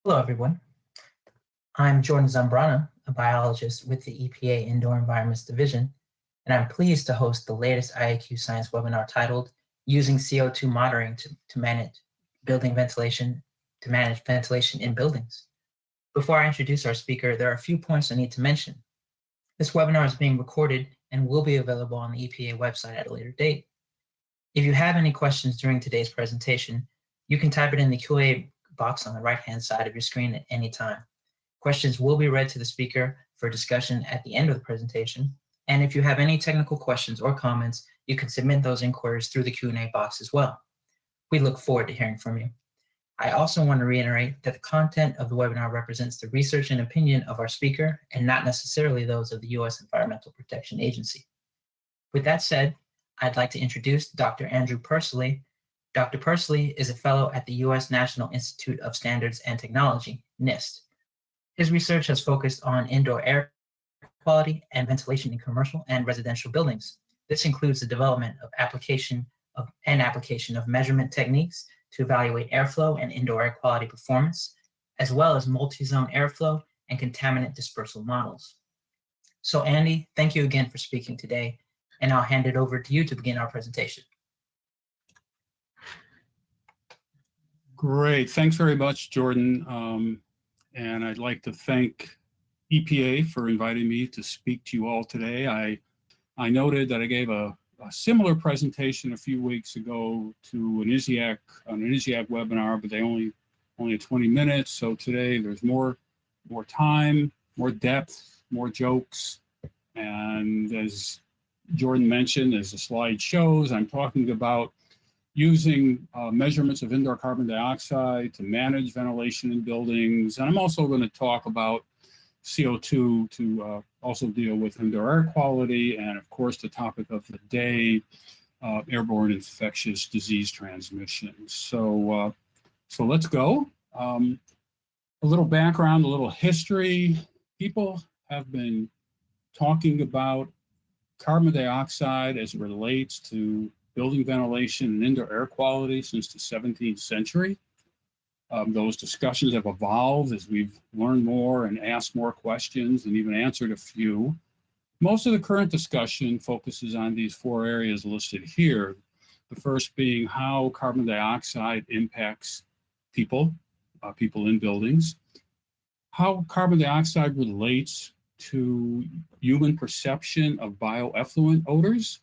Hello, everyone. I'm Jordan Zambrana, a biologist with the EPA Indoor Environments Division, and I'm pleased to host the latest IAQ Science webinar titled Using CO2 Monitoring to manage ventilation in buildings. Before I introduce our speaker, there are a few points I need to mention. This webinar is being recorded and will be available on the EPA website at a later date. If you have any questions during today's presentation, you can type it in the Q&A box on the right-hand side of your screen at any time. Questions will be read to the speaker for discussion at the end of the presentation. And if you have any technical questions or comments, you can submit those inquiries through the Q&A box as well. We look forward to hearing from you. I also want to reiterate that the content of the webinar represents the research and opinion of our speaker and not necessarily those of the U.S. Environmental Protection Agency. With that said, I'd like to introduce Dr. Andrew Persily. Dr. Persily is a fellow at the U.S. National Institute of Standards and Technology, NIST. His research has focused on indoor air quality and ventilation in commercial and residential buildings. This includes the development of application of measurement techniques to evaluate airflow and indoor air quality performance, as well as multi-zone airflow and contaminant dispersal models. So Andy, thank you again for speaking today, and I'll hand it over to you to begin our presentation. Great, thanks very much, Jordan. And I'd like to thank EPA for inviting me to speak to you all today. I noted that I gave a similar presentation a few weeks ago to an ISIAC webinar, but they only had 20 minutes. So today there's more time, more depth, more jokes. And as Jordan mentioned, as the slide shows, I'm talking about using measurements of indoor carbon dioxide to manage ventilation in buildings. And I'm also going to talk about CO2 to also deal with indoor air quality, and of course the topic of the day, airborne infectious disease transmission. So let's go. A little background, a little history. People have been talking about carbon dioxide as it relates to building ventilation and indoor air quality since the 17th century. Those discussions have evolved as we've learned more and asked more questions and even answered a few. Most of the current discussion focuses on these four areas listed here. The first being how carbon dioxide impacts people in buildings, how carbon dioxide relates to human perception of bioeffluent odors.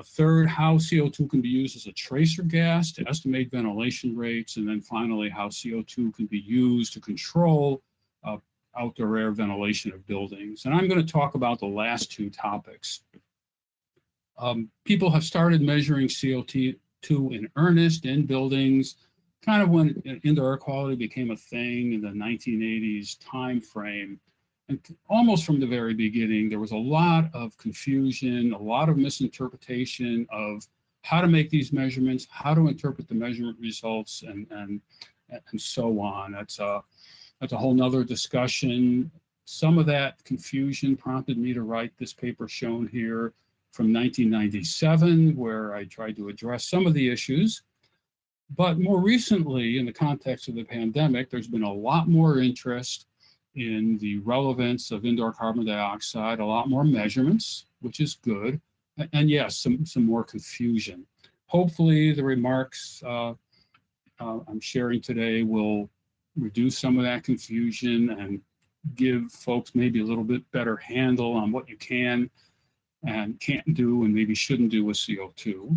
Third, how CO2 can be used as a tracer gas to estimate ventilation rates. And then finally, how CO2 can be used to control outdoor air ventilation of buildings. And I'm going to talk about the last two topics. People have started measuring CO2 in earnest in buildings, kind of when indoor air quality became a thing in the 1980s timeframe. And almost from the very beginning, there was a lot of confusion, a lot of misinterpretation of how to make these measurements, how to interpret the measurement results, and so on. That's a whole nother discussion. Some of that confusion prompted me to write this paper shown here from 1997, where I tried to address some of the issues. But more recently, in the context of the pandemic, there's been a lot more interest in the relevance of indoor carbon dioxide, a lot more measurements, which is good, and yes, some more confusion. Hopefully the remarks I'm sharing today will reduce some of that confusion and give folks maybe a little bit better handle on what you can and can't do and maybe shouldn't do with CO2.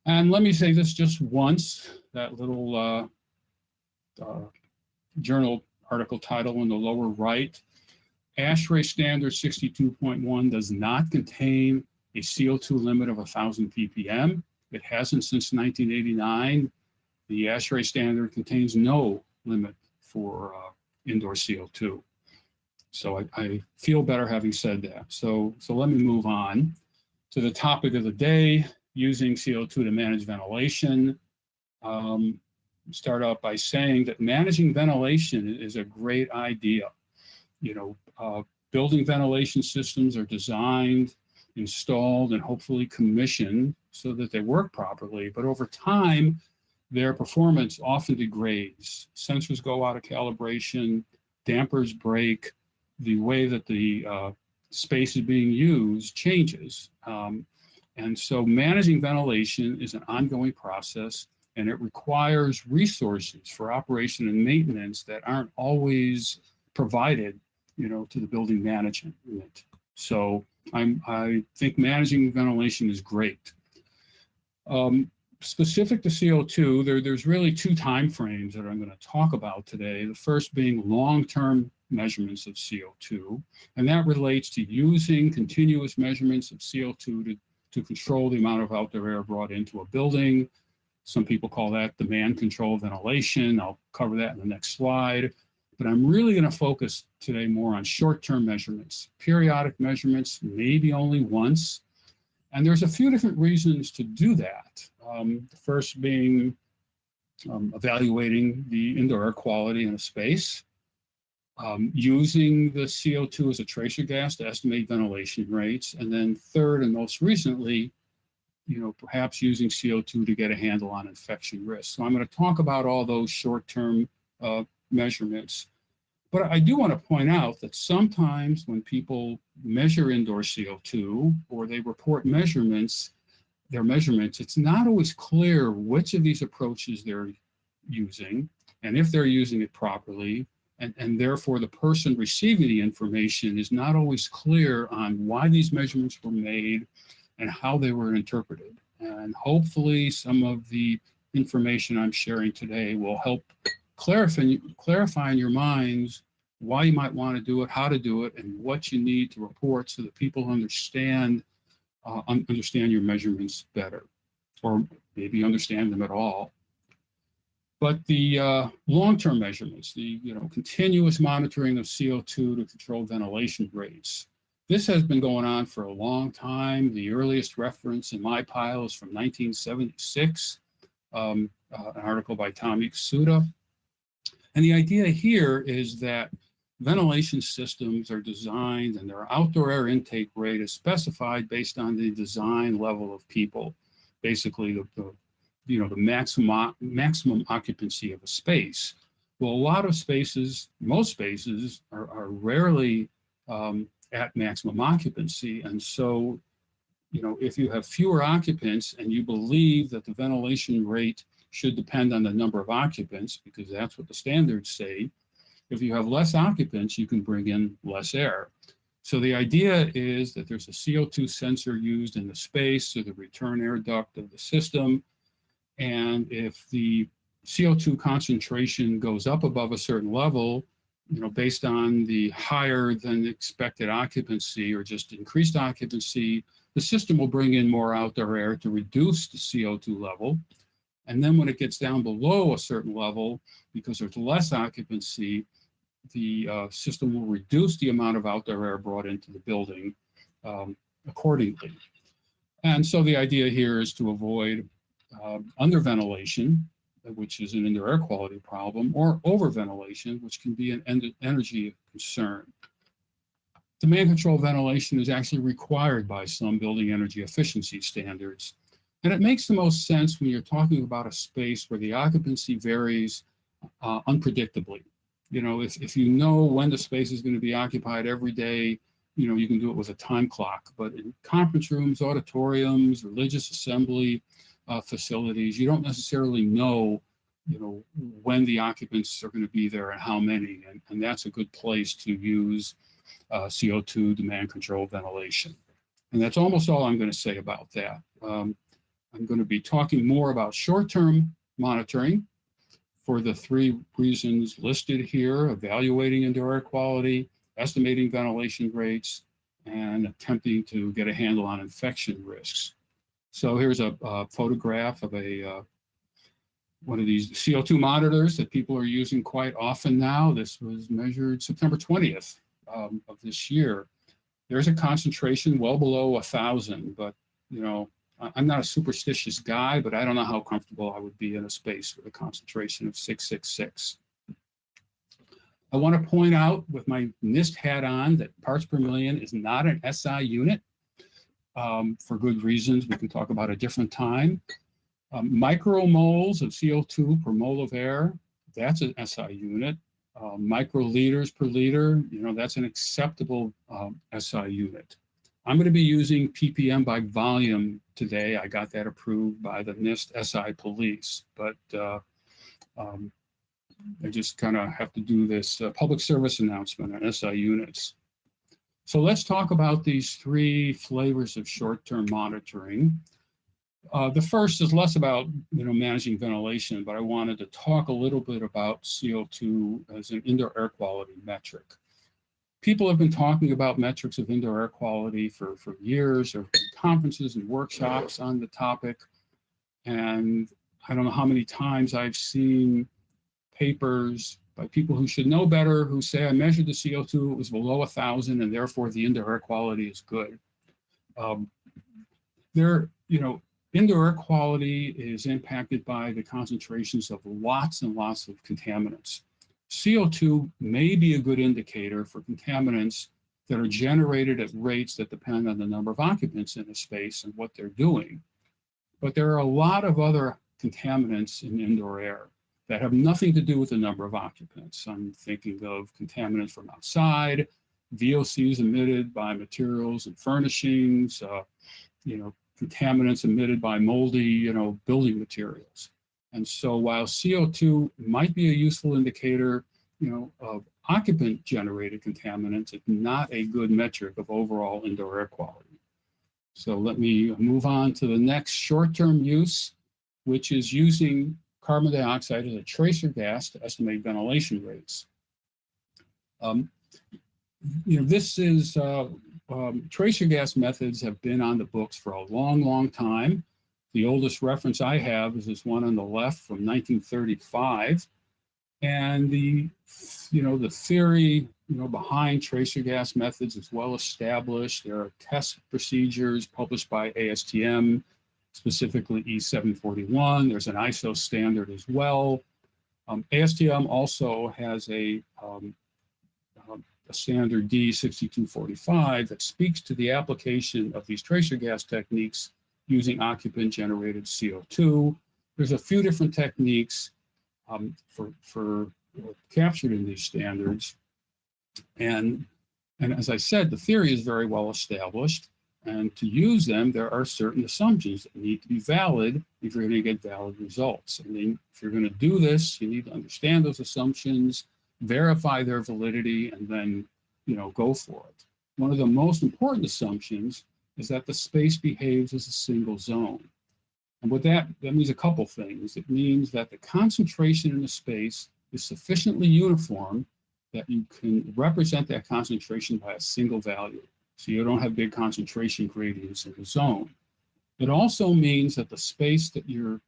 And let me say this just once, that little journal article title in the lower right. ASHRAE standard 62.1 does not contain a CO2 limit of 1,000 ppm. It hasn't since 1989. The ASHRAE standard contains no limit for indoor CO2. So I feel better having said that. So let me move on to the topic of the day, using CO2 to manage ventilation. Start out by saying that managing ventilation is a great idea. Building ventilation systems are designed, installed, and hopefully commissioned so that they work properly. But over time, their performance often degrades. Sensors go out of calibration, dampers break, the way that the space is being used changes. And so managing ventilation is an ongoing process, and it requires resources for operation and maintenance that aren't always provided, to the building management unit. So I think managing ventilation is great. Specific to CO2, there's really two time frames that I'm going to talk about today. The first being long-term measurements of CO2, and that relates to using continuous measurements of CO2 to control the amount of outdoor air brought into a building. Some people call that demand control ventilation. I'll cover that in the next slide. But I'm really going to focus today more on short-term measurements, periodic measurements, maybe only once. And there's a few different reasons to do that. The first being evaluating the indoor air quality in a space, using the CO2 as a tracer gas to estimate ventilation rates, and then third and most recently, perhaps using CO2 to get a handle on infection risk. So I'm going to talk about all those short-term measurements. But I do want to point out that sometimes when people measure indoor CO2 or they report their measurements, it's not always clear which of these approaches they're using and if they're using it properly. And therefore, the person receiving the information is not always clear on why these measurements were made and how they were interpreted. And hopefully some of the information I'm sharing today will help clarify in your minds why you might want to do it, how to do it, and what you need to report so that people understand your measurements better, or maybe understand them at all. But the long-term measurements, the continuous monitoring of CO2 to control ventilation rates, this has been going on for a long time. The earliest reference in my pile is from 1976, an article by Tommy Kasuda. And the idea here is that ventilation systems are designed and their outdoor air intake rate is specified based on the design level of people, basically the maximum occupancy of a space. Well, a lot of spaces, most spaces are rarely at maximum occupancy. And so, if you have fewer occupants and you believe that the ventilation rate should depend on the number of occupants, because that's what the standards say, if you have less occupants, you can bring in less air. So the idea is that there's a CO2 sensor used in the space or the return air duct of the system. And if the CO2 concentration goes up above a certain level, based on the higher than expected occupancy or just increased occupancy, the system will bring in more outdoor air to reduce the CO2 level. And then when it gets down below a certain level, because there's less occupancy, the system will reduce the amount of outdoor air brought into the building accordingly. And so the idea here is to avoid underventilation, which is an indoor air quality problem, or overventilation, which can be an energy concern. Demand control ventilation is actually required by some building energy efficiency standards. And it makes the most sense when you're talking about a space where the occupancy varies unpredictably. If you know when the space is going to be occupied every day, you can do it with a time clock. But in conference rooms, auditoriums, religious assembly facilities, you don't necessarily know, when the occupants are going to be there and how many. And that's a good place to use CO2 demand control ventilation. And that's almost all I'm going to say about that. I'm going to be talking more about short-term monitoring for the three reasons listed here: evaluating indoor air quality, estimating ventilation rates, and attempting to get a handle on infection risks. So here's a photograph of one of these CO2 monitors that people are using quite often now. This was measured September 20th of this year. There's a concentration well below 1,000, but I'm not a superstitious guy, but I don't know how comfortable I would be in a space with a concentration of 666. I want to point out with my NIST hat on that parts per million is not an SI unit for good reasons we can talk about a different time. Micromoles of CO2 per mole of air, that's an SI unit. Microliters per liter, that's an acceptable SI unit. I'm going to be using ppm by volume today. I got that approved by the NIST SI police, but I just kind of have to do this public service announcement on SI units. So let's talk about these three flavors of short-term monitoring. The first is less about managing ventilation, but I wanted to talk a little bit about CO2 as an indoor air quality metric. People have been talking about metrics of indoor air quality for years. There have been conferences and workshops on the topic. And I don't know how many times I've seen papers by people who should know better, who say, I measured the CO2, it was below 1,000, and therefore the indoor air quality is good. Indoor air quality is impacted by the concentrations of lots and lots of contaminants. CO2 may be a good indicator for contaminants that are generated at rates that depend on the number of occupants in a space and what they're doing. But there are a lot of other contaminants in indoor air that have nothing to do with the number of occupants. I'm thinking of contaminants from outside, VOCs emitted by materials and furnishings, contaminants emitted by moldy, building materials. And so while CO2 might be a useful indicator, of occupant-generated contaminants, it's not a good metric of overall indoor air quality. So let me move on to the next short-term use, which is using carbon dioxide as a tracer gas to estimate ventilation rates. Tracer gas methods have been on the books for a long, long time. The oldest reference I have is this one on the left from 1935. And the theory, behind tracer gas methods is well established. There are test procedures published by ASTM, specifically E741. There's an ISO standard as well. ASTM also has a standard D6245 that speaks to the application of these tracer gas techniques using occupant-generated CO2. There's a few different techniques for captured in these standards. And as I said, the theory is very well established. And to use them, there are certain assumptions that need to be valid if you're going to get valid results. And then if you're going to do this, you need to understand those assumptions, verify their validity, and then go for it. One of the most important assumptions is that the space behaves as a single zone. And what that means a couple things. It means that the concentration in the space is sufficiently uniform that you can represent that concentration by a single value. So you don't have big concentration gradients in the zone. It also means that the space that you're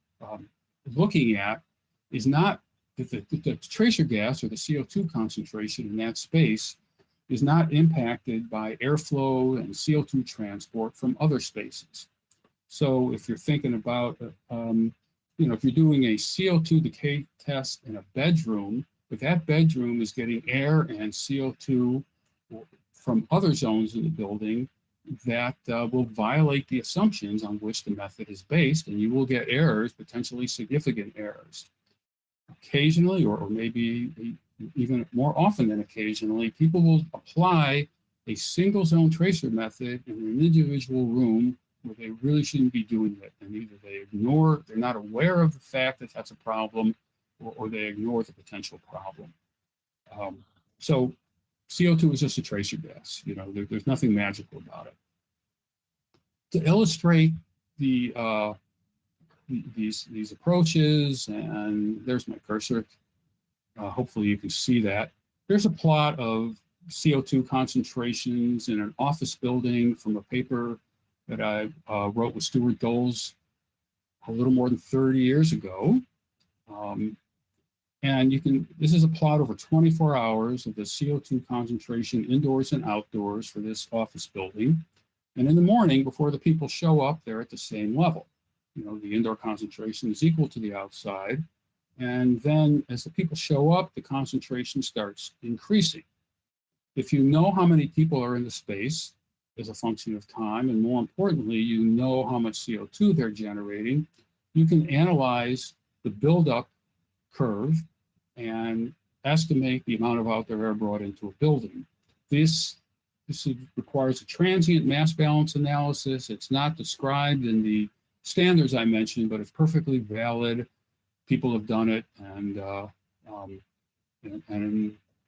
looking at is not, the tracer gas or the CO2 concentration in that space is not impacted by airflow and CO2 transport from other spaces. So if you're thinking about, if you're doing a CO2 decay test in a bedroom, if that bedroom is getting air and CO2 from other zones in the building, that will violate the assumptions on which the method is based, and you will get errors, potentially significant errors. Occasionally, or maybe even more often than occasionally, people will apply a single zone tracer method in an individual room where they really shouldn't be doing it. And either they're not aware of the fact that that's a problem, or they ignore the potential problem. So CO2 is just a tracer gas. There's nothing magical about it. To illustrate these approaches, and there's my cursor. Hopefully you can see that. There's a plot of CO2 concentrations in an office building from a paper that I wrote with Stuart Doles a little more than 30 years ago. And this is a plot over 24 hours of the CO2 concentration indoors and outdoors for this office building. And in the morning, before the people show up, they're at the same level. The indoor concentration is equal to the outside. And then as the people show up, the concentration starts increasing. If you know how many people are in the space as a function of time, and more importantly, you know how much CO2 they're generating, you can analyze the buildup curve and estimate the amount of outdoor air brought into a building. This requires a transient mass balance analysis. It's not described in the standards I mentioned, but it's perfectly valid. People have done it, and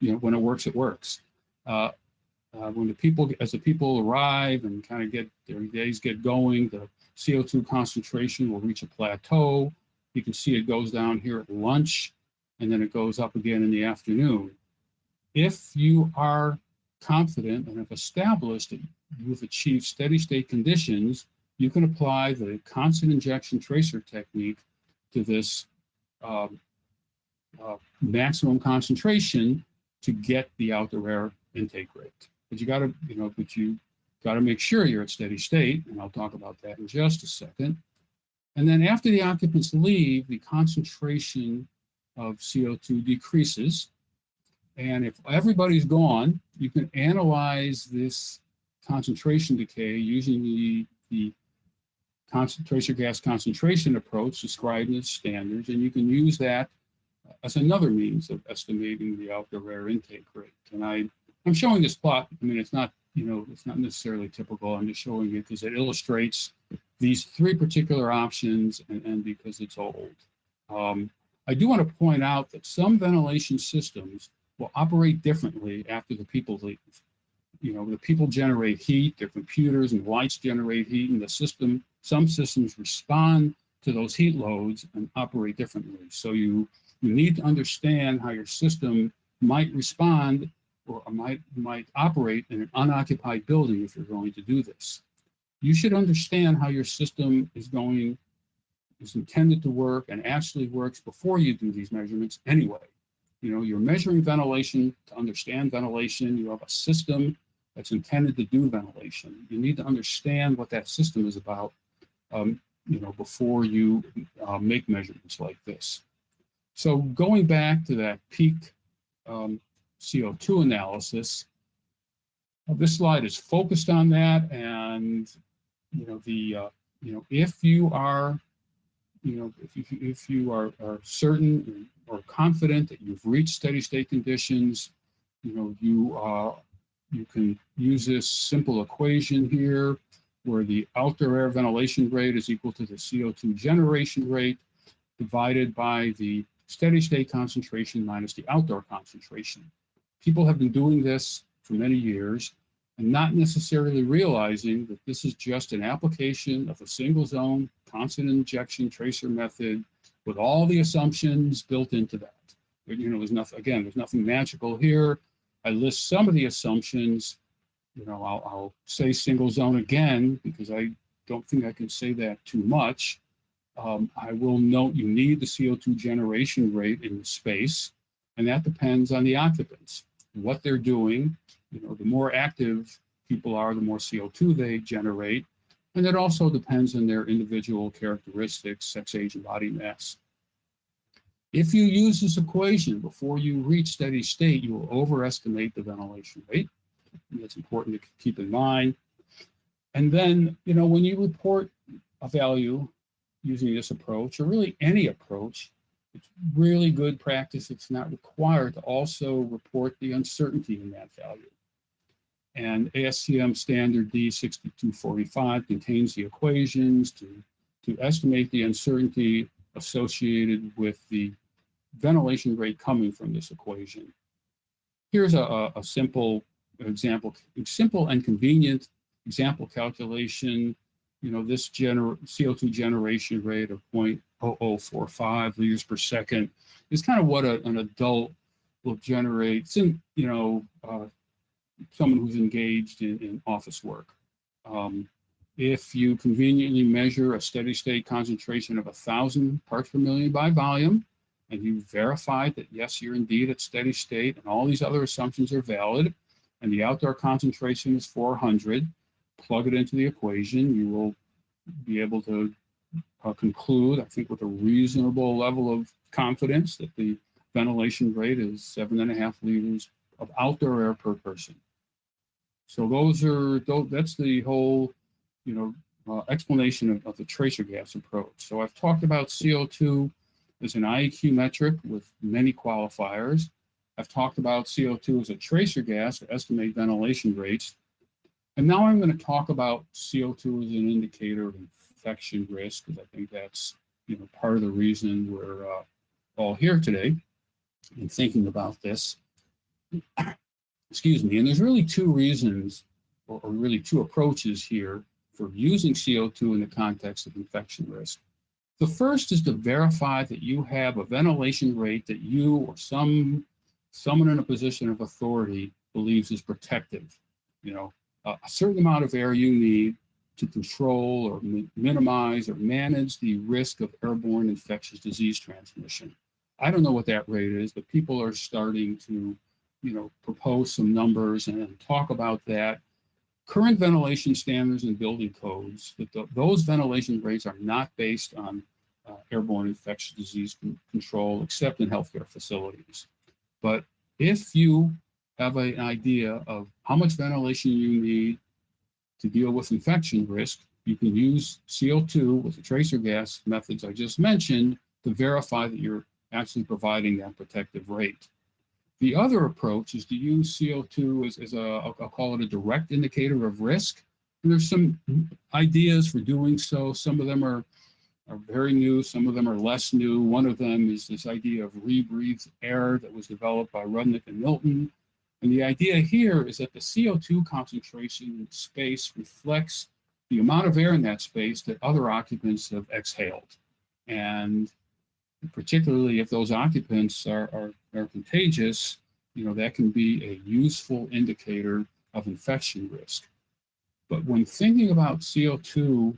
you know, when it works, it works. When as the people arrive and kind of get their days get going, the CO2 concentration will reach a plateau. You can see it goes down here at lunch, and then it goes up again in the afternoon. If you are confident and have established that you've achieved steady state conditions, you can apply the constant injection tracer technique to this maximum concentration to get the outdoor air intake rate. But you got to, you know, make sure you're at steady state, and I'll talk about that in just a second. And then after the occupants leave, the concentration of CO2 decreases. And if everybody's gone, you can analyze this concentration decay using the tracer gas concentration approach described in the standards, and you can use that as another means of estimating the outdoor air intake rate. And I'm showing this plot. I mean, it's not, you know, it's not necessarily typical. I'm just showing it because it illustrates these three particular options, and because it's old. I do want to point out that some ventilation systems will operate differently after the people leave. You know, the people generate heat, their computers and lights generate heat, and some systems respond to those heat loads and operate differently. So you need to understand how your system might respond or might operate in an unoccupied building if you're going to do this. You should understand how your system is intended to work and actually works before you do these measurements anyway. You know, you're measuring ventilation to understand ventilation. You have a system that's intended to do ventilation. You need to understand what that system is about, you know, before you make measurements like this. So going back to that peak CO2 analysis, this slide is focused on that, and you know, if you are, you know, if you are certain or confident that you've reached steady state conditions, you know, you can use this simple equation here, where the outdoor air ventilation rate is equal to the CO2 generation rate divided by the steady state concentration minus the outdoor concentration. People have been doing this for many years and not necessarily realizing that this is just an application of a single zone constant injection tracer method with all the assumptions built into that. But, you know, there's nothing magical here. I list some of the assumptions. You know, I'll say single zone again because I don't think I can say that too much. I will note you need the CO2 generation rate in the space, and that depends on the occupants, what they're doing. You know, the more active people are, the more CO2 they generate, and it also depends on their individual characteristics, sex, age, and body mass. If you use this equation before you reach steady state, you will overestimate the ventilation rate. And that's important to keep in mind. And then, you know, when you report a value using this approach, or really any approach, it's really good practice. It's not required to also report the uncertainty in that value. And ASTM standard D6245 contains the equations to estimate the uncertainty associated with the ventilation rate coming from this equation. Here's a simple example, simple and convenient example calculation. You know, this CO2 generation rate of 0.0045 liters per second is kind of what an adult will generate, you know, someone who's engaged in office work. If you conveniently measure a steady state concentration of 1,000 parts per million by volume, and you verified that, yes, you're indeed at steady state and all these other assumptions are valid, and the outdoor concentration is 400, plug it into the equation, you will be able to conclude, I think with a reasonable level of confidence, that the ventilation rate is 7.5 liters of outdoor air per person. So that's the whole, you know, explanation of the tracer gas approach. So I've talked about CO2 as an IEQ metric with many qualifiers. I've talked about CO2 as a tracer gas to estimate ventilation rates. And now I'm going to talk about CO2 as an indicator of infection risk, because I think that's part of the reason we're all here today and thinking about this. Excuse me. And there's really two reasons, or really two approaches here for using CO2 in the context of infection risk. The first is to verify that you have a ventilation rate that you or someone in a position of authority believes is protective. A certain amount of air you need to control or minimize or manage the risk of airborne infectious disease transmission. I don't know what that rate is, but people are starting to, propose some numbers and talk about that. Current ventilation standards and building codes, those ventilation rates are not based on airborne infectious disease control, except in healthcare facilities. But if you have an idea of how much ventilation you need to deal with infection risk, you can use CO2 with the tracer gas methods I just mentioned to verify that you're actually providing that protective rate. The other approach is to use CO2 as I'll call it a direct indicator of risk. And there's some ideas for doing so. Some of them are very new, some of them are less new. One of them is this idea of rebreathed air that was developed by Rudnick and Milton. And the idea here is that the CO2 concentration in space reflects the amount of air in that space that other occupants have exhaled. And particularly if those occupants are contagious, that can be a useful indicator of infection risk. But when thinking about CO2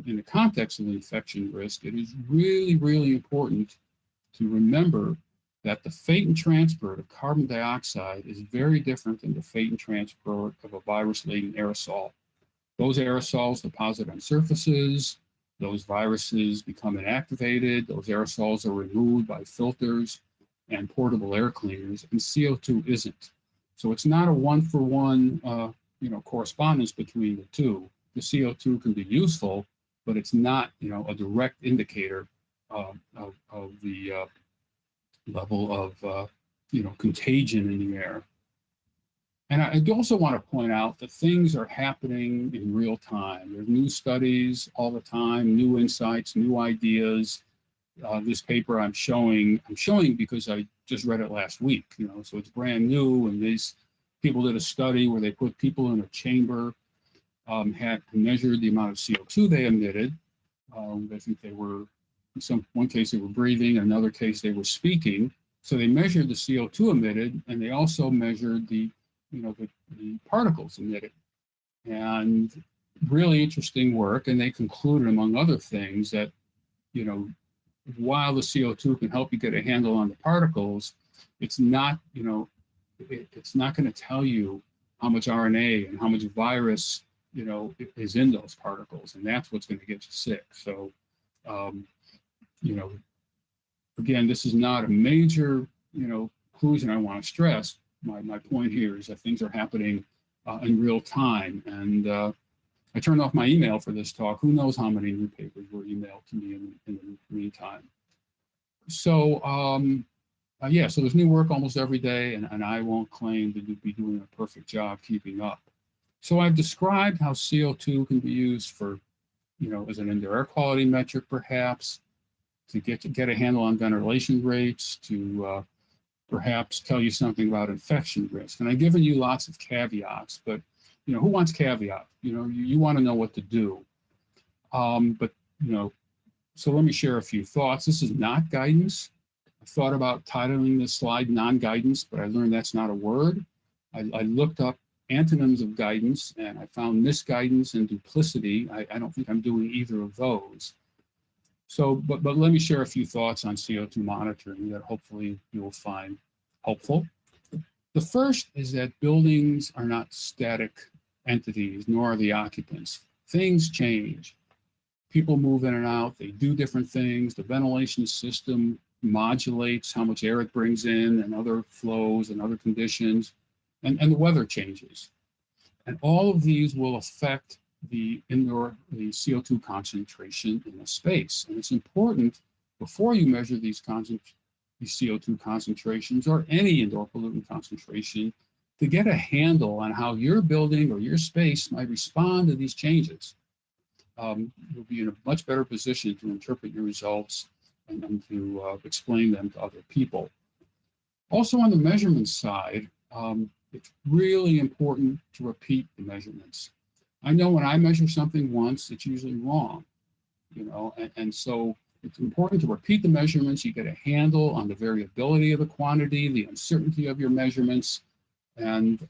in the context of infection risk, it is really, really important to remember that the fate and transport of carbon dioxide is very different than the fate and transport of a virus-laden aerosol. Those aerosols deposit on surfaces, those viruses become inactivated, those aerosols are removed by filters and portable air cleaners, and CO2 isn't. So it's not a one-for-one correspondence between the two. The CO2 can be useful, but it's not a direct indicator of the level of contagion in the air. And I also want to point out that things are happening in real time. There's new studies all the time, new insights, new ideas. This paper I'm showing because I just read it last week, so it's brand new. And these people did a study where they put people in a chamber, had measured the amount of CO2 they emitted. I think they were, in one case they were breathing, in another case they were speaking. So they measured the CO2 emitted, and they also measured the particles emitted. And really interesting work. And they concluded, among other things, that, while the CO2 can help you get a handle on the particles, it's not, it's not going to tell you how much RNA and how much virus, is in those particles. And that's what's going to get you sick. So, again, this is not a major, conclusion I want to stress. My point here is that things are happening in real time. And I turned off my email for this talk. Who knows how many new papers were emailed to me in the meantime. So, so there's new work almost every day, and I won't claim to be doing a perfect job keeping up. So I've described how CO2 can be used for, as an indoor air quality metric, perhaps, to get a handle on ventilation rates, to perhaps tell you something about infection risk. And I've given you lots of caveats, but who wants caveat? You want to know what to do. So let me share a few thoughts. This is not guidance. I thought about titling this slide non-guidance, but I learned that's not a word. I looked up antonyms of guidance, and I found misguidance and duplicity. I don't think I'm doing either of those. So, but let me share a few thoughts on CO2 monitoring that hopefully you will find helpful. The first is that buildings are not static entities, nor are the occupants. Things change. People move in and out, they do different things. The ventilation system modulates how much air it brings in and other flows and other conditions, and the weather changes. And all of these will affect the CO2 concentration in a space. And it's important before you measure these CO2 concentrations or any indoor pollutant concentration to get a handle on how your building or your space might respond to these changes. You'll be in a much better position to interpret your results and to explain them to other people. Also on the measurement side, it's really important to repeat the measurements. I know when I measure something once, it's usually wrong, and so it's important to repeat the measurements. You get a handle on the variability of the quantity, the uncertainty of your measurements, and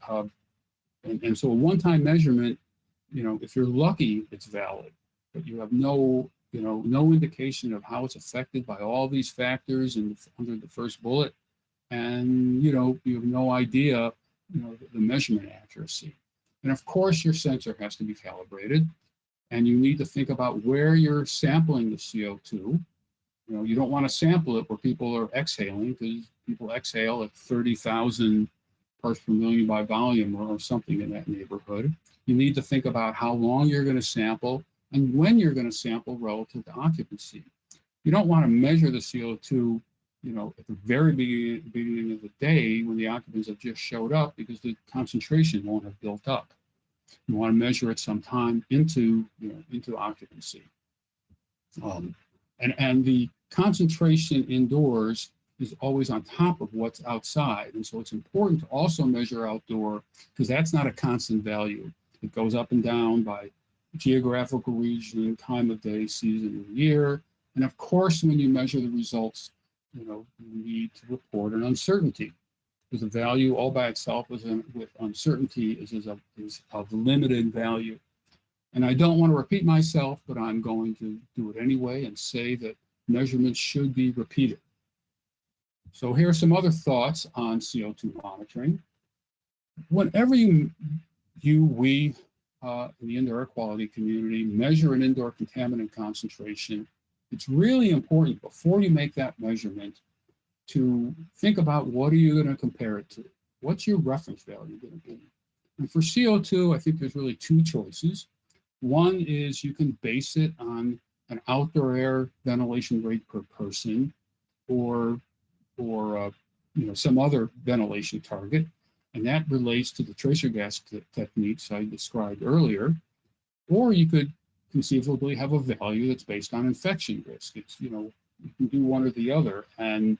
so a one-time measurement, if you're lucky, it's valid, but you have no indication of how it's affected by all these factors under the first bullet, and you have no idea, the measurement accuracy. And of course, your sensor has to be calibrated, and you need to think about where you're sampling the CO2. You don't want to sample it where people are exhaling, because people exhale at 30,000 parts per million by volume or something in that neighborhood. You need to think about how long you're going to sample and when you're going to sample relative to occupancy. You don't want to measure the CO2, at the very beginning of the day when the occupants have just showed up, because the concentration won't have built up. You want to measure it sometime into occupancy. And the concentration indoors is always on top of what's outside. And so it's important to also measure outdoor, because that's not a constant value. It goes up and down by geographical region, time of day, season, and year. And of course, when you measure the results, you need to report an uncertainty, because a value all by itself with uncertainty is of limited value. And I don't want to repeat myself, but I'm going to do it anyway and say that measurements should be repeated. So here are some other thoughts on CO2 monitoring. Whenever we in the indoor air quality community measure an indoor contaminant concentration, it's really important before you make that measurement to think about what are you going to compare it to? What's your reference value going to be? And for CO2, I think there's really two choices. One is you can base it on an outdoor air ventilation rate per person, or some other ventilation target, and that relates to the tracer gas techniques I described earlier. Or you could conceivably have a value that's based on infection risk. It's you can do one or the other, and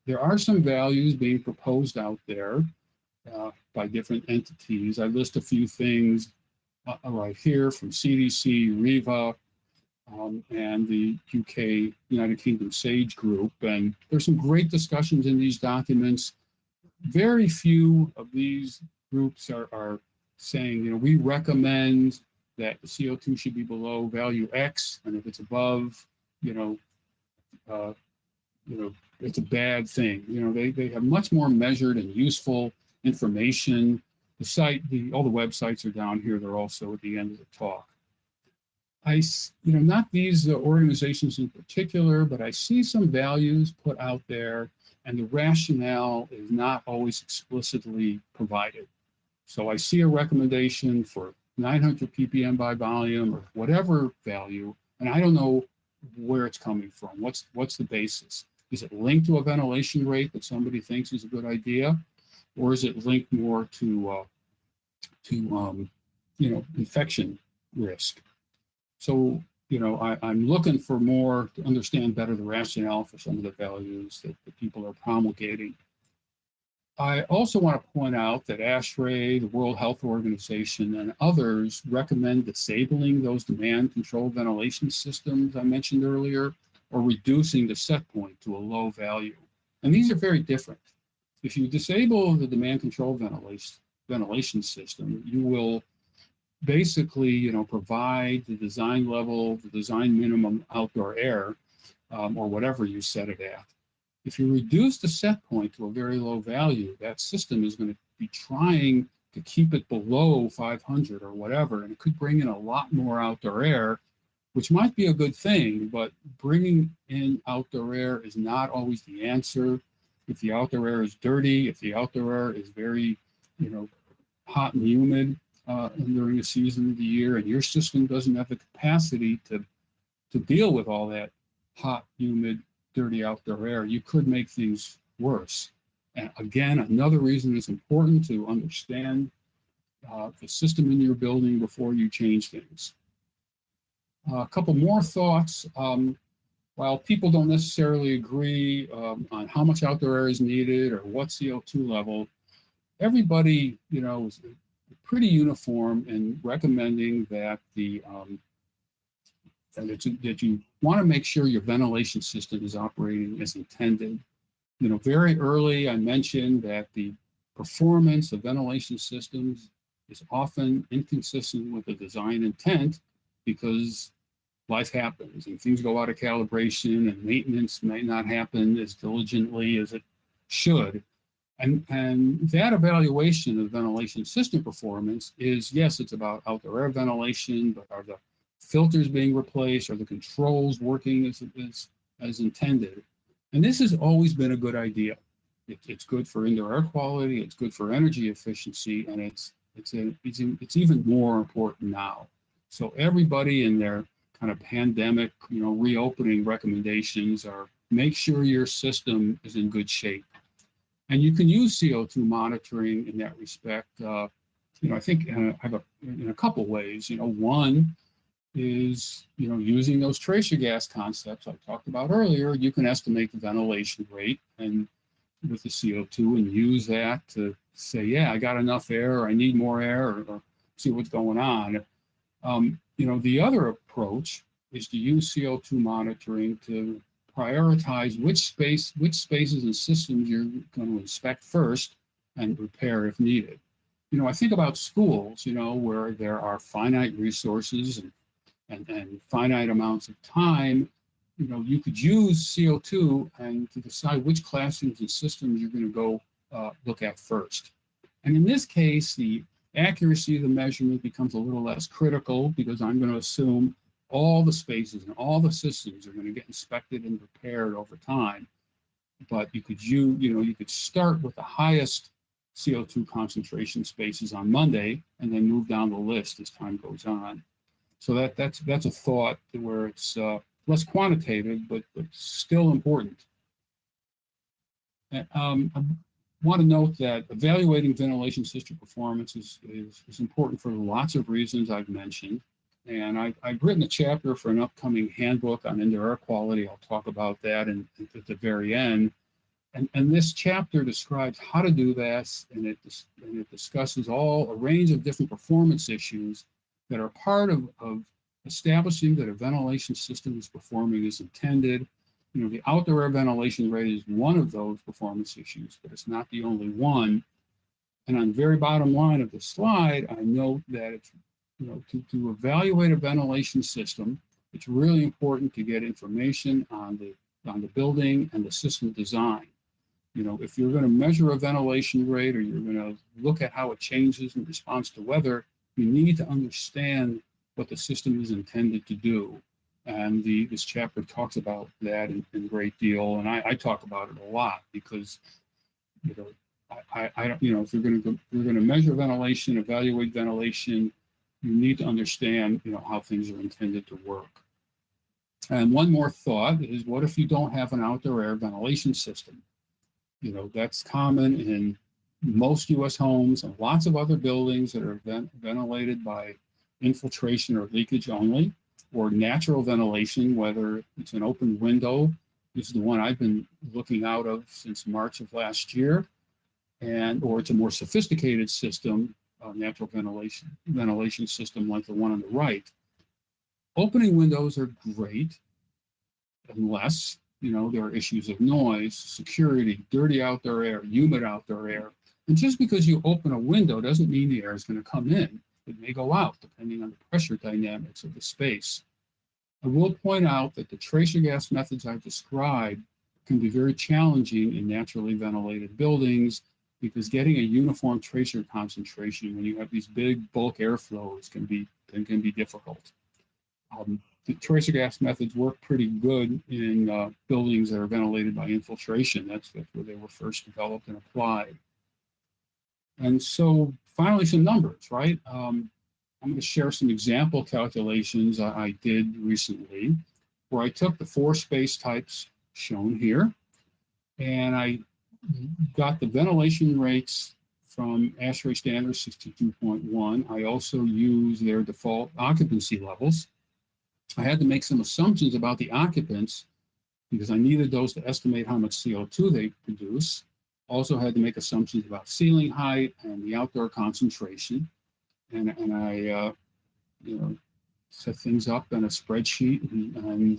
there are some values being proposed out there by different entities. I list a few things right here from CDC, REVA, and the UK, United Kingdom SAGE group. And there's some great discussions in these documents. Very few of these groups are saying, we recommend that the CO2 should be below value X, and if it's above, it's a bad thing. They have much more measured and useful information. The site, all the websites are down here. They're also at the end of the talk. Not these organizations in particular, but I see some values put out there, and the rationale is not always explicitly provided. So I see a recommendation for 900 ppm by volume or whatever value, and I don't know where it's coming from. What's the basis? Is it linked to a ventilation rate that somebody thinks is a good idea, or is it linked more to infection risk? So, I'm looking for more to understand better the rationale for some of the values that people are promulgating. I also want to point out that ASHRAE, the World Health Organization, and others recommend disabling those demand-controlled ventilation systems I mentioned earlier, or reducing the set point to a low value. And these are very different. If you disable the demand-controlled ventilation system, you will basically, provide the design level, the design minimum outdoor air, or whatever you set it at. If you reduce the set point to a very low value, that system is going to be trying to keep it below 500 or whatever, and it could bring in a lot more outdoor air, which might be a good thing, but bringing in outdoor air is not always the answer. If the outdoor air is dirty, if the outdoor air is very, hot and humid, during the season of the year, and your system doesn't have the capacity to deal with all that hot, humid, dirty outdoor air, you could make things worse. And again, another reason it's important to understand the system in your building before you change things. A couple more thoughts. While people don't necessarily agree on how much outdoor air is needed or what CO2 level, everybody, is pretty uniform in recommending that that you want to make sure your ventilation system is operating as intended. Very early I mentioned that the performance of ventilation systems is often inconsistent with the design intent because life happens and things go out of calibration and maintenance may not happen as diligently as it should. And that evaluation of ventilation system performance is, yes, it's about outdoor air ventilation, but are the filters being replaced? Are the controls working as intended? And this has always been a good idea. It's good for indoor air quality, it's good for energy efficiency, and it's even more important now. So everybody in their kind of pandemic, reopening recommendations are make sure your system is in good shape. And you can use CO2 monitoring in that respect. I think in a couple ways. One is, using those tracer gas concepts I talked about earlier. You can estimate the ventilation rate and with the CO2 and use that to say, yeah, I got enough air, or I need more air, or see what's going on. The other approach is to use CO2 monitoring to prioritize which spaces and systems you're going to inspect first and repair if needed. I think about schools, where there are finite resources and finite amounts of time. You could use CO2 and to decide which classrooms and systems you're going to go look at first. And in this case, the accuracy of the measurement becomes a little less critical because I'm going to assume all the spaces and all the systems are going to get inspected and repaired over time. But you could start with the highest CO2 concentration spaces on Monday and then move down the list as time goes on. So that's a thought where it's less quantitative, but still important. I want to note that evaluating ventilation system performance is important for lots of reasons I've mentioned. And I've written a chapter for an upcoming handbook on indoor air quality. I'll talk about that at the very end. And this chapter describes how to do that, and it discusses a range of different performance issues that are part of establishing that a ventilation system is performing as intended. The outdoor air ventilation rate is one of those performance issues, but it's not the only one. And on the very bottom line of the slide, I note that it's, to evaluate a ventilation system, it's really important to get information on the building and the system design. If you're going to measure a ventilation rate or you're going to look at how it changes in response to weather, you need to understand what the system is intended to do. And this chapter talks about that in great deal, and I talk about it a lot because, if you're going to measure ventilation, evaluate ventilation, you need to understand, how things are intended to work. And one more thought is, what if you don't have an outdoor air ventilation system? That's common in most U.S. homes and lots of other buildings that are ventilated by infiltration or leakage only, or natural ventilation, whether it's an open window. This is the one I've been looking out of since March of last year, or it's a more sophisticated system, natural ventilation system like the one on the right. Opening windows are great unless, there are issues of noise, security, dirty outdoor air, humid outdoor air. And just because you open a window doesn't mean the air is going to come in. It may go out depending on the pressure dynamics of the space. I will point out that the tracer gas methods I've described can be very challenging in naturally ventilated buildings because getting a uniform tracer concentration when you have these big bulk airflows can be difficult. The tracer gas methods work pretty good in buildings that are ventilated by infiltration. That's where they were first developed and applied. And so finally, some numbers, right? I'm going to share some example calculations I did recently, where I took the 4 space types shown here, and I got the ventilation rates from ASHRAE standard 62.1. I also used their default occupancy levels. I had to make some assumptions about the occupants because I needed those to estimate how much CO2 they produce. Also had to make assumptions about ceiling height and the outdoor concentration. And I set things up in a spreadsheet and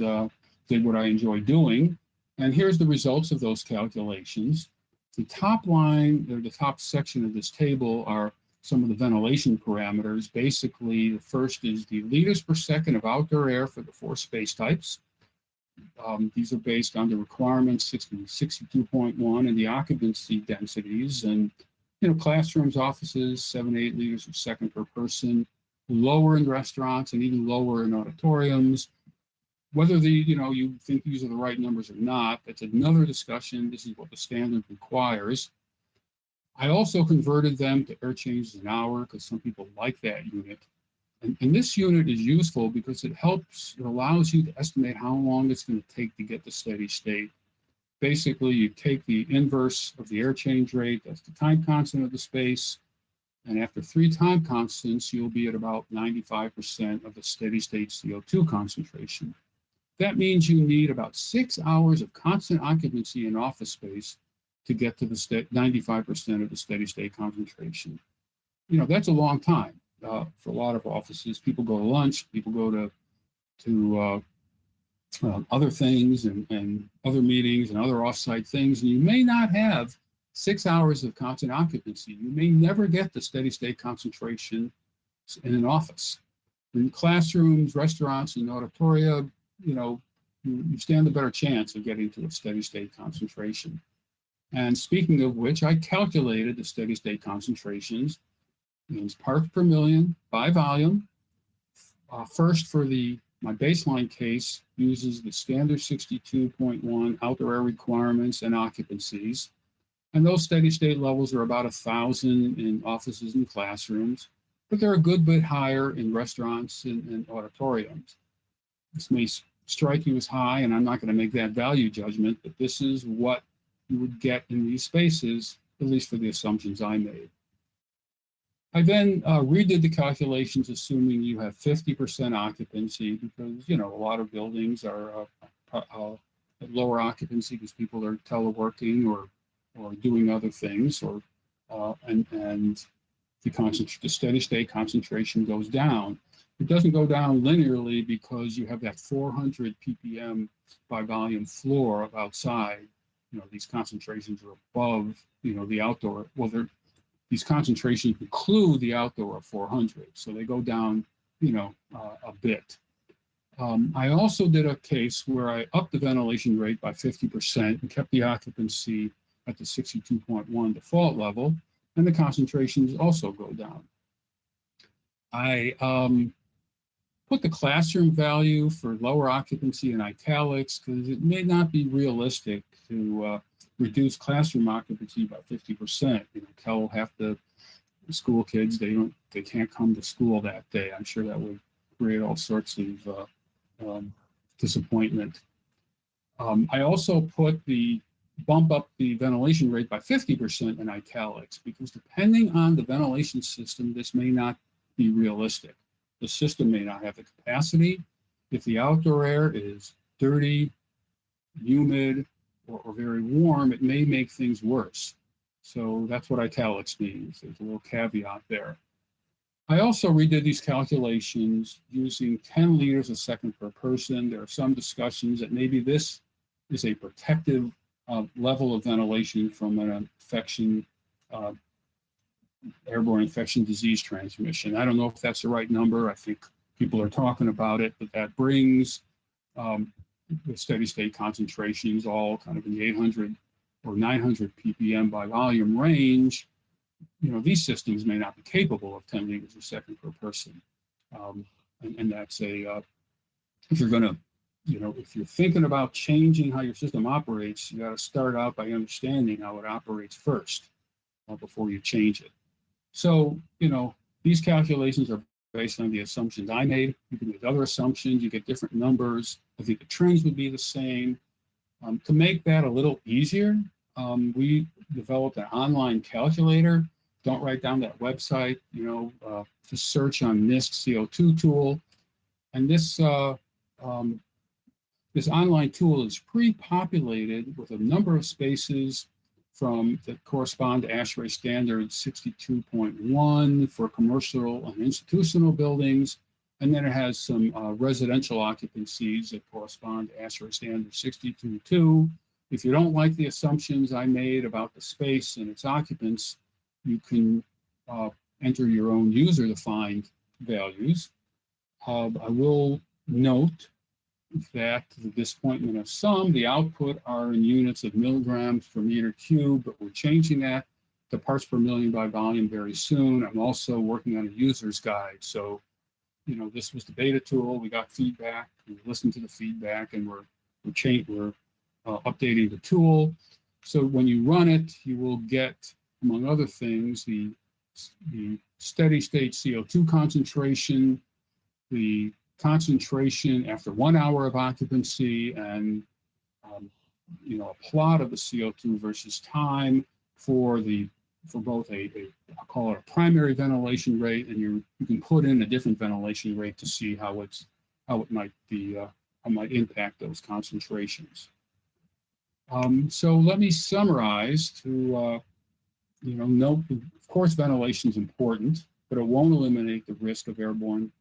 did what I enjoy doing. And here's the results of those calculations. The top line, or the top section of this table, are some of the ventilation parameters. Basically, the first is the liters per second of outdoor air for the 4 space types. These are based on the requirements 62.1 and the occupancy densities. And classrooms, offices, 7 to 8 liters per second per person. Lower in restaurants and even lower in auditoriums. Whether you think these are the right numbers or not, that's another discussion. This is what the standard requires. I also converted them to air changes an hour because some people like that unit. And this unit is useful because it allows you to estimate how long it's going to take to get to steady state. Basically, you take the inverse of the air change rate, that's the time constant of the space, and after 3 time constants, you'll be at about 95% of the steady state CO2 concentration. That means you need about 6 hours of constant occupancy in office space to get to the 95% of the steady state concentration. That's a long time for a lot of offices. People go to lunch, people go to other things and other meetings and other offsite things, and you may not have 6 hours of constant occupancy. You may never get the steady state concentration in an office. In classrooms, restaurants, and auditoria, you stand a better chance of getting to a steady state concentration. And speaking of which, I calculated the steady state concentrations in parts per million by volume. First, for my baseline case, uses the standard 62.1 outdoor air requirements and occupancies. And those steady state levels are about 1,000 in offices and classrooms, but they're a good bit higher in restaurants and auditoriums. This may strike you as high, and I'm not going to make that value judgment, but this is what you would get in these spaces, at least for the assumptions I made. I then redid the calculations, assuming you have 50% occupancy, because a lot of buildings are at lower occupancy because people are teleworking or doing other things, and the steady state concentration goes down. It doesn't go down linearly because you have that 400 ppm by volume floor outside. These concentrations are above, the outdoor. Well, these concentrations include the outdoor of 400, so they go down, a bit. I also did a case where I upped the ventilation rate by 50% and kept the occupancy at the 62.1 default level, and the concentrations also go down. I put the classroom value for lower occupancy in italics because it may not be realistic to reduce classroom occupancy by 50%. Tell the school kids they can't come to school that day. I'm sure that would create all sorts of disappointment. I also bump up the ventilation rate by 50% in italics because depending on the ventilation system, this may not be realistic. The system may not have the capacity. If the outdoor air is dirty, humid, or very warm, it may make things worse. So that's what italics means. There's a little caveat there. I also redid these calculations using 10 liters a second per person. There are some discussions that maybe this is a protective level of ventilation from an infection, airborne infection disease transmission. I don't know if that's the right number. I think people are talking about it, but that brings the steady state concentrations all kind of in the 800 or 900 ppm by volume range. These systems may not be capable of 10 liters a second per person. And that's if you're going to, if you're thinking about changing how your system operates, you got to start out by understanding how it operates first before you change it. So, these calculations are based on the assumptions I made. You can make other assumptions, you get different numbers. I think the trends would be the same. To make that a little easier, we developed an online calculator. Don't write down that website, just search on NIST CO2 tool. And this online tool is pre-populated with a number of spaces that correspond to ASHRAE standard 62.1 for commercial and institutional buildings. And then it has some residential occupancies that correspond to ASHRAE standard 62.2. If you don't like the assumptions I made about the space and its occupants, you can enter your own user-defined values. I will note that the disappointment of some, the output are in units of milligrams per meter cubed, but we're changing that to parts per million by volume very soon. I'm also working on a user's guide. So, this was the beta tool. We got feedback, we listened to the feedback, and we're updating the tool. So when you run it, you will get, among other things, the steady state CO2 concentration, the concentration after 1 hour of occupancy, and a plot of the CO2 versus time for both I'll call it a primary ventilation rate, and you can put in a different ventilation rate to see how it might impact those concentrations. So let me summarize to note, of course, ventilation is important, but it won't eliminate the risk of airborne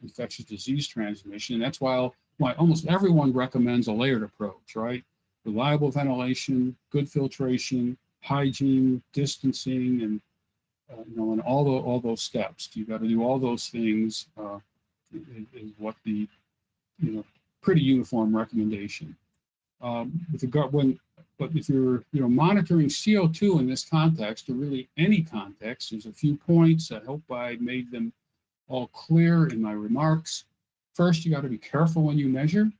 infectious disease transmission. And that's why almost everyone recommends a layered approach, right? Reliable ventilation, good filtration, hygiene, distancing, and and all those steps. You got to do all those things. Is what the pretty uniform recommendation. But if you're monitoring CO2 in this context, or really any context, there's a few points. I hope I made them all clear in my remarks. First, you got to be careful when you measure.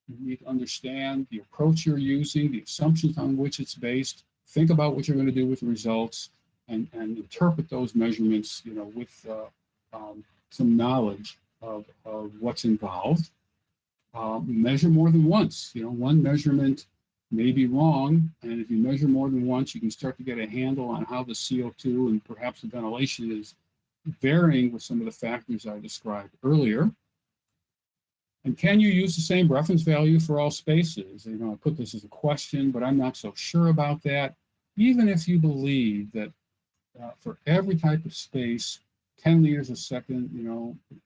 You need to understand the approach you're using, the assumptions on which it's based. Think about what you're going to do with the results, and interpret those measurements, with some knowledge of what's involved. Measure more than once. One measurement may be wrong, and if you measure more than once, you can start to get a handle on how the CO2 and perhaps the ventilation is varying with some of the factors I described earlier. And can you use the same reference value for all spaces? I put this as a question, but I'm not so sure about that. Even if you believe that for every type of space, 10 liters a second,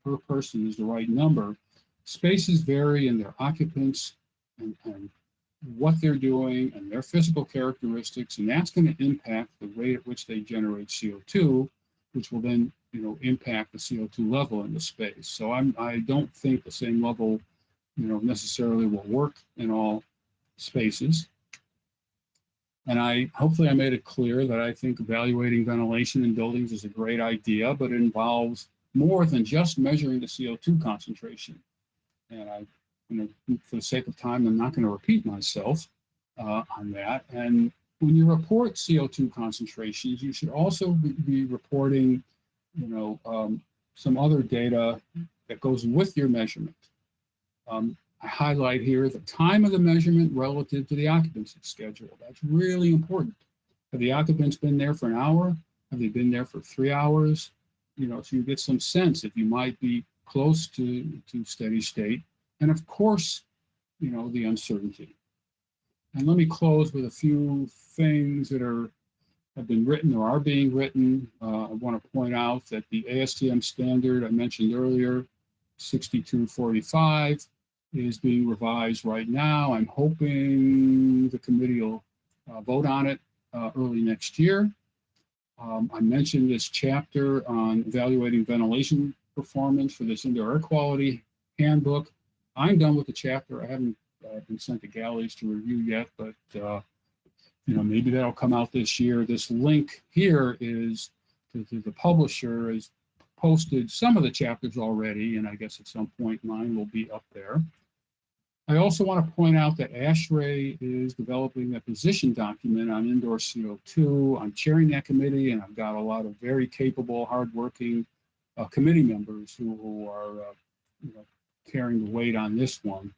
per person is the right number, spaces vary in their occupants and what they're doing and their physical characteristics, and that's going to impact the rate at which they generate CO2, which will then impact the CO2 level in the space. So I don't think the same level necessarily will work in all spaces. And hopefully I made it clear that I think evaluating ventilation in buildings is a great idea, but it involves more than just measuring the CO2 concentration. And for the sake of time, I'm not going to repeat myself on that. And when you report CO2 concentrations, you should also be reporting some other data that goes with your measurement. I highlight here the time of the measurement relative to the occupancy schedule. That's really important. Have the occupants been there for an hour? Have they been there for 3 hours? So you get some sense if you might be close to steady state. And of course, the uncertainty. And let me close with a few things that have been written or are being written. I want to point out that the ASTM standard I mentioned earlier, 6245, is being revised right now. I'm hoping the committee will vote on it early next year. I mentioned this chapter on evaluating ventilation performance for this indoor air quality handbook. I'm done with the chapter. I haven't been sent to galleys to review yet, but maybe that'll come out this year. This link here is to the publisher has posted some of the chapters already, and I guess at some point mine will be up there. I also want to point out that ASHRAE is developing a position document on indoor CO2. I'm chairing that committee, and I've got a lot of very capable, hardworking committee members who are carrying the weight on this one.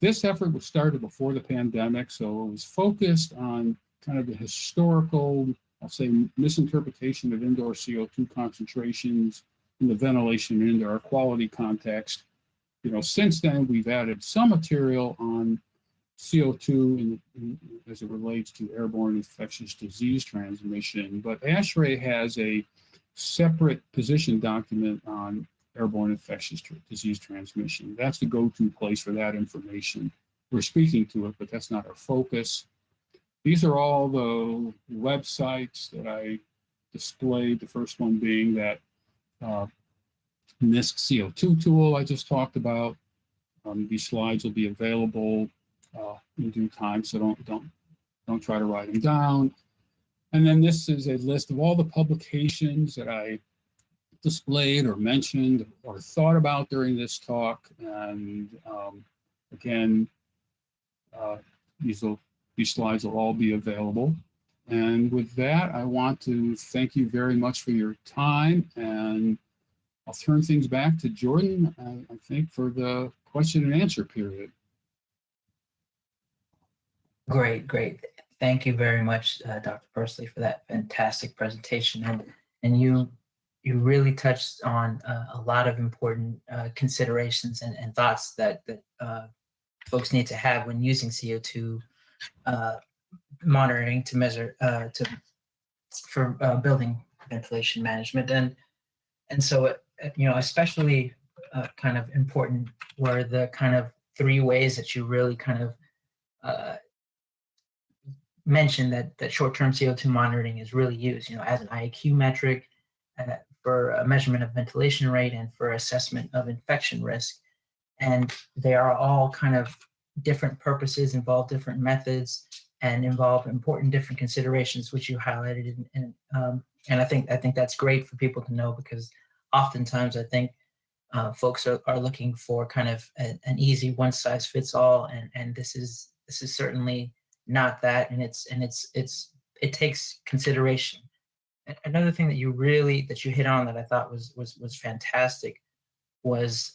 This effort was started before the pandemic, so it was focused on kind of the historical, I'll say, misinterpretation of indoor CO2 concentrations in the ventilation and indoor air quality context. Since then, we've added some material on CO2 as it relates to airborne infectious disease transmission, but ASHRAE has a separate position document on airborne infectious disease transmission. That's the go-to place for that information. We're speaking to it, but that's not our focus. These are all the websites that I displayed, the first one being that NIST CO2 tool I just talked about. These slides will be available in due time, so don't try to write them down. And then this is a list of all the publications that I displayed or mentioned or thought about during this talk. And again, these slides will all be available. And with that, I want to thank you very much for your time, and I'll turn things back to Jordan, I think, for the question and answer period. Great. Thank you very much, Dr. Persily, for that fantastic presentation. And you really touched on a lot of important considerations and thoughts that folks need to have when using CO2 monitoring to measure for building ventilation management. And so especially kind of important were the kind of three ways that you really kind of mentioned that short-term CO2 monitoring is really used, as an IAQ metric for a measurement of ventilation rate and for assessment of infection risk. And they are all kind of different purposes, involve different methods, and involve important different considerations, which you highlighted. And I think that's great for people to know, because oftentimes I think folks are looking for kind of an easy one-size-fits-all, and this is certainly not that, and it takes consideration. Another thing that you hit on that I thought was fantastic was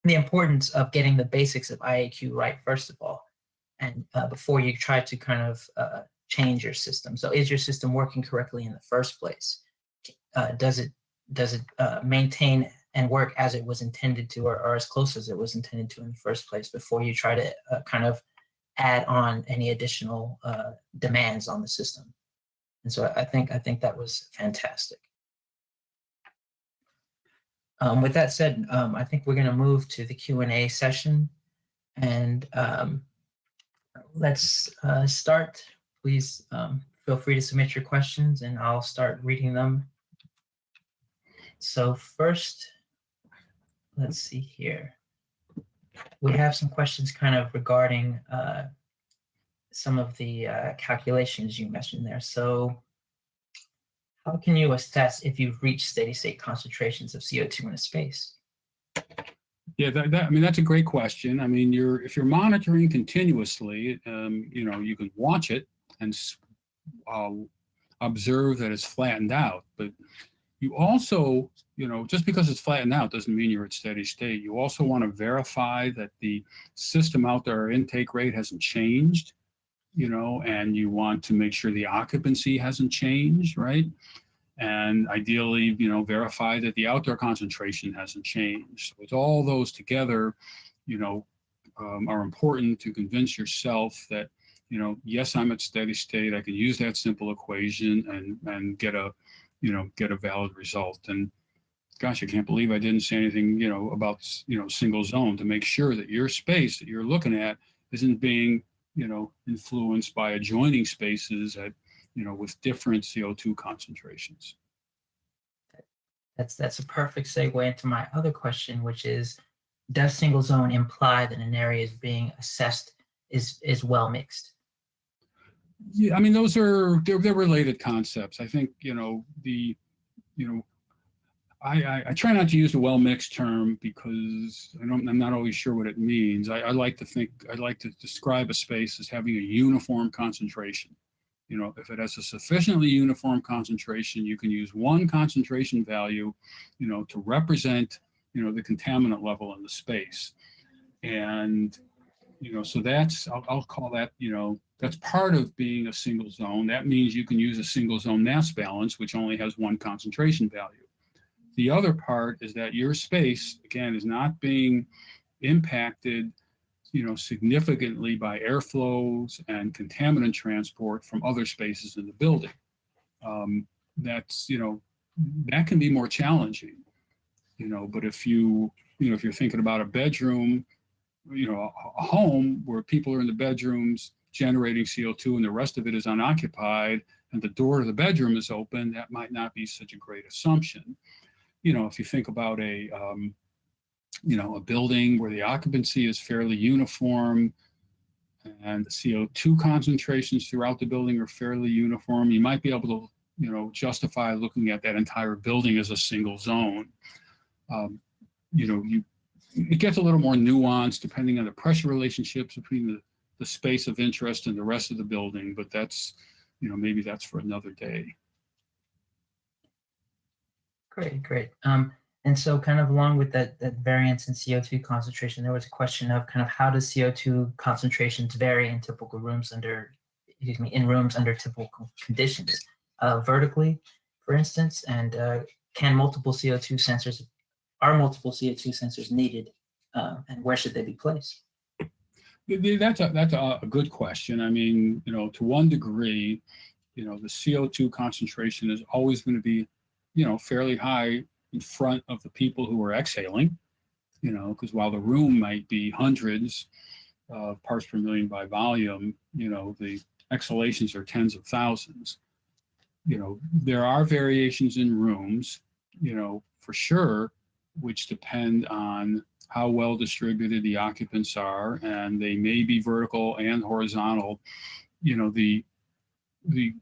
the importance of getting the basics of IAQ right, first of all, and before you try to kind of change your system. So is your system working correctly in the first place? Does it maintain and work as it was intended to, or as close as it was intended to in the first place, before you try to kind of add on any additional demands on the system? And so I think that was fantastic. With that said, I think we're going to move to the Q&A session, and let's start. Please feel free to submit your questions, and I'll start reading them. So first, let's see here. We have some questions kind of regarding some of the calculations you mentioned there. So how can you assess if you've reached steady state concentrations of CO2 in a space? Yeah, that's a great question. I mean, if you're monitoring continuously, you can watch it and observe that it's flattened out. But you also, just because it's flattened out doesn't mean you're at steady state. You also want to verify that the system out there intake rate hasn't changed, and you want to make sure the occupancy hasn't changed, right? And ideally, verify that the outdoor concentration hasn't changed. So it's all those together, are important to convince yourself that, yes, I'm at steady state. I can use that simple equation and get a valid result. And gosh, I can't believe I didn't say anything, about, single zone, to make sure that your space that you're looking at isn't being, influenced by adjoining spaces at, with different CO2 concentrations. That's a perfect segue into my other question, which is, does single zone imply that an area is being assessed is well mixed? Yeah, I mean, they're related concepts. I think, I try not to use the well-mixed term because I'm not always sure what it means. I like to describe a space as having a uniform concentration. You know, if it has a sufficiently uniform concentration, you can use one concentration value, you know, to represent, you know, the contaminant level in the space. And, you know, so I'll call that, you know, that's part of being a single zone. That means you can use a single zone mass balance, which only has one concentration value. The other part is that your space, again, is not being impacted, you know, significantly by airflows and contaminant transport from other spaces in the building. That's, you know, that can be more challenging, you know, but if you're thinking about a bedroom, you know, a home where people are in the bedrooms generating CO2 and the rest of it is unoccupied and the door to the bedroom is open, that might not be such a great assumption. You know, if you think about a building where the occupancy is fairly uniform and the CO2 concentrations throughout the building are fairly uniform, you might be able to, you know, justify looking at that entire building as a single zone. You know, it gets a little more nuanced depending on the pressure relationships between the space of interest and the rest of the building, but that's, you know, maybe that's for another day. Great. And so kind of along with that variance in CO2 concentration, there was a question of kind of how does CO2 concentrations vary in typical rooms in rooms under typical conditions, vertically, for instance, and are multiple CO2 sensors needed, and where should they be placed? That's a good question. I mean, you know, to one degree, you know, the CO2 concentration is always going to be, you know, fairly high in front of the people who are exhaling, you know, because while the room might be hundreds of parts per million by volume, you know, the exhalations are tens of thousands. You know, there are variations in rooms, you know, for sure, which depend on how well distributed the occupants are, and they may be vertical and horizontal. You know, the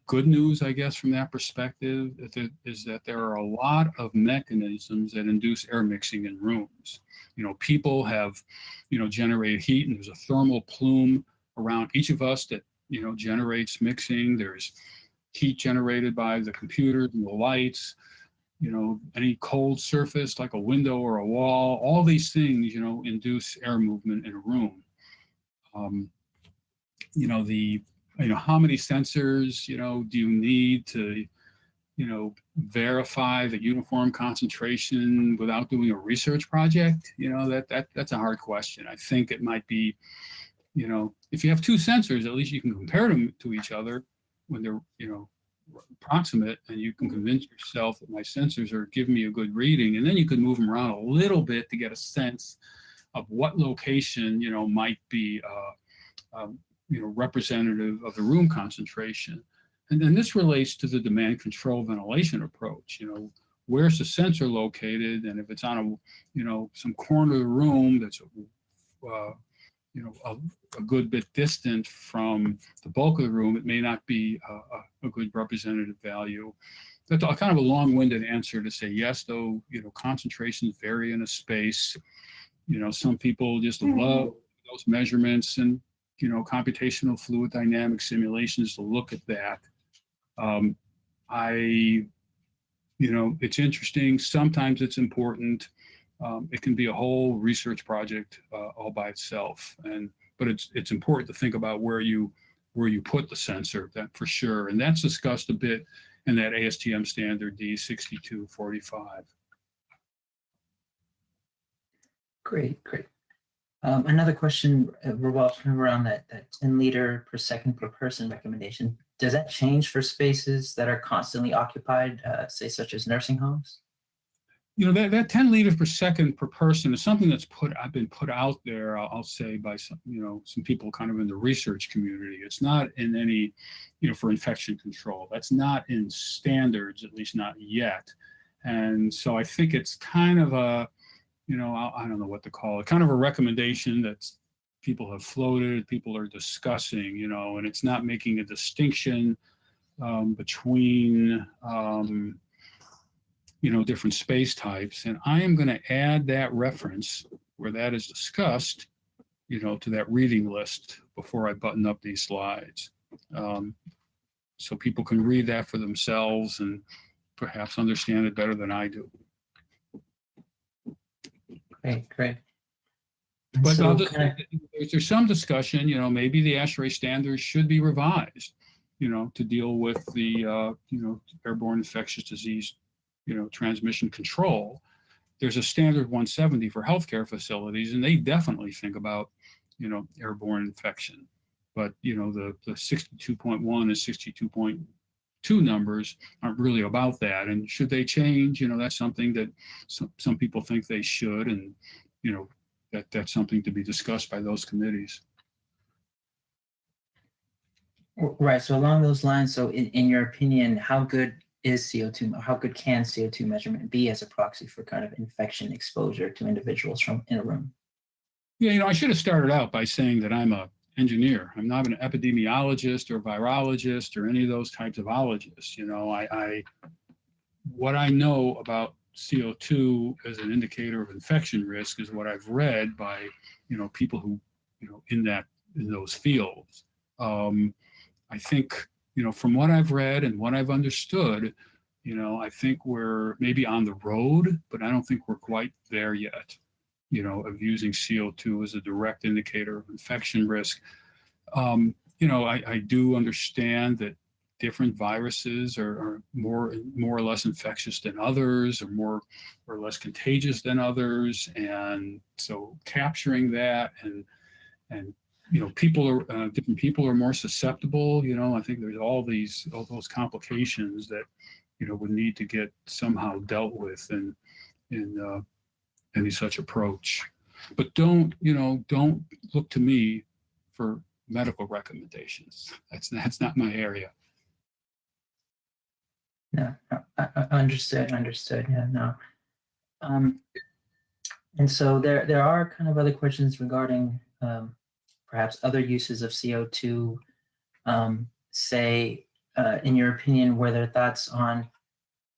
good news, I guess, from that perspective is that there are a lot of mechanisms that induce air mixing in rooms. You know, people have, you know, generated heat, and there's a thermal plume around each of us that, you know, generates mixing. There's heat generated by the computers and the lights. You know, any cold surface like a window or a wall, all these things, you know, induce air movement in a room. You know, how many sensors, you know, do you need to, you know, verify the uniform concentration without doing a research project? You know, that's a hard question. I think it might be, you know, if you have two sensors, at least you can compare them to each other when they're, you know, approximate, and you can convince yourself that my sensors are giving me a good reading, and then you could move them around a little bit to get a sense of what location, you know, might be you know, representative of the room concentration. And then this relates to the demand control ventilation approach. You know, where's the sensor located, and if it's on a, you know, some corner of the room that's you know, a good bit distant from the bulk of the room, it may not be a good representative value. That's kind of a long-winded answer to say yes, though, you know, concentrations vary in a space. You know, some people just love those measurements and, you know, computational fluid dynamics simulations to look at that. You know, it's interesting. Sometimes it's important. It can be a whole research project all by itself, but it's important to think about where you put the sensor, that for sure, and that's discussed a bit in that ASTM standard D6245. Great. Another question revolves around that 10 liter per second per person recommendation. Does that change for spaces that are constantly occupied, say such as nursing homes? You know, that 10 liters per second per person is something that's been put out there, I'll say, by some, you know, some people kind of in the research community. It's not in any, you know, for infection control. That's not in standards, at least not yet. And so I think it's kind of a, you know, I don't know what to call it, kind of a recommendation that people have floated, people are discussing, you know, and it's not making a distinction between, different space types. And I am going to add that reference where that is discussed, to that reading list before I button up these slides. So people can read that for themselves and perhaps understand it better than I do. Great, great. But So there's some discussion, maybe the ASHRAE standards should be revised, to deal with the, airborne infectious disease, transmission control. There's a standard 170 for healthcare facilities, and they definitely think about, airborne infection. But, the 62.1 and 62.2 numbers aren't really about that. And should they change, that's something that some people think they should, and, that's something to be discussed by those committees. Right. So along those lines, so in your opinion, how good is CO2? How good can CO2 measurement be as a proxy for kind of infection exposure to individuals from in a room? Yeah, I should have started out by saying that I'm an engineer. I'm not an epidemiologist or virologist or any of those types of ologists. What I know about CO2 as an indicator of infection risk is what I've read by, people who, in those fields. I think, from what I've read and what I've understood, I think we're maybe on the road, but I don't think we're quite there yet, of using CO2 as a direct indicator of infection risk. I do understand that different viruses are more or less infectious than others, or more or less contagious than others. And so capturing that and different people are more susceptible. I think there's all those complications that, would need to get somehow dealt with in any such approach. But don't look to me for medical recommendations. That's not my area. No, understood. Yeah, no. And so there are kind of other questions regarding perhaps other uses of CO2. In your opinion, were there thoughts on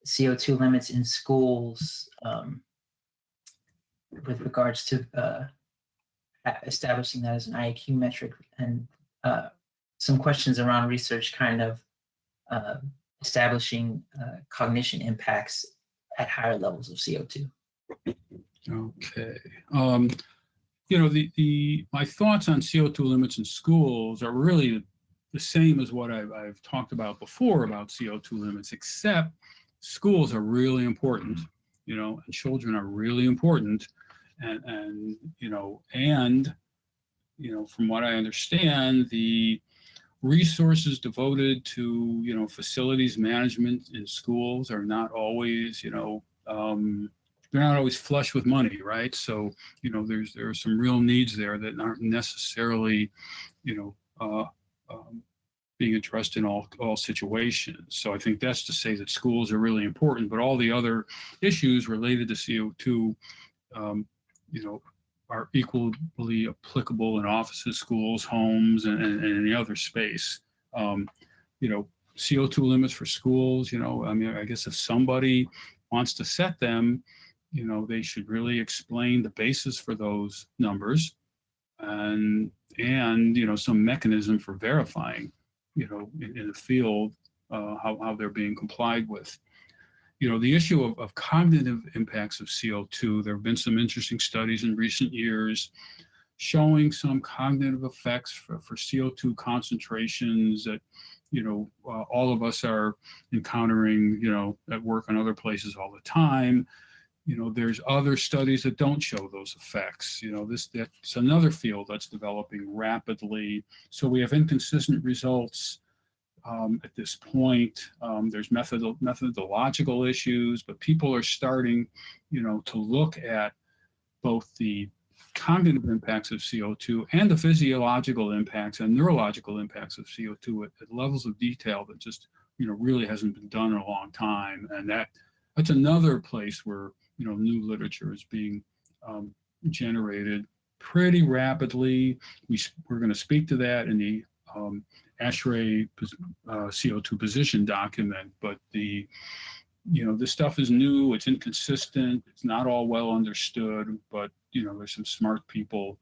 CO2 limits in schools with regards to establishing that as an IAQ metric, and some questions around research kind of establishing cognition impacts at higher levels of CO2? Okay. My thoughts on CO2 limits in schools are really the same as what I've talked about before about CO2 limits, except schools are really important, and children are really important. And from what I understand, the resources devoted to, facilities management in schools are not always, they're not always flush with money, right? So, there are some real needs there that aren't necessarily, being addressed in all situations. So I think that's to say that schools are really important, but all the other issues related to CO2, are equally applicable in offices, schools, homes, and any other space. CO2 limits for schools, I guess if somebody wants to set them, they should really explain the basis for those numbers and some mechanism for verifying, in the field, how they're being complied with. The issue of cognitive impacts of CO2, there have been some interesting studies in recent years showing some cognitive effects for CO2 concentrations that, all of us are encountering, at work and other places all the time. There's other studies that don't show those effects. That's another field that's developing rapidly. So we have inconsistent results at this point. There's methodological issues, but people are starting, to look at both the cognitive impacts of CO2 and the physiological impacts and neurological impacts of CO2 at levels of detail that just, really hasn't been done in a long time. And that's another place where, new literature is being generated pretty rapidly. We're going to speak to that in the ASHRAE CO2 position document, but the this stuff is new, it's inconsistent, it's not all well understood, but, there's some smart people,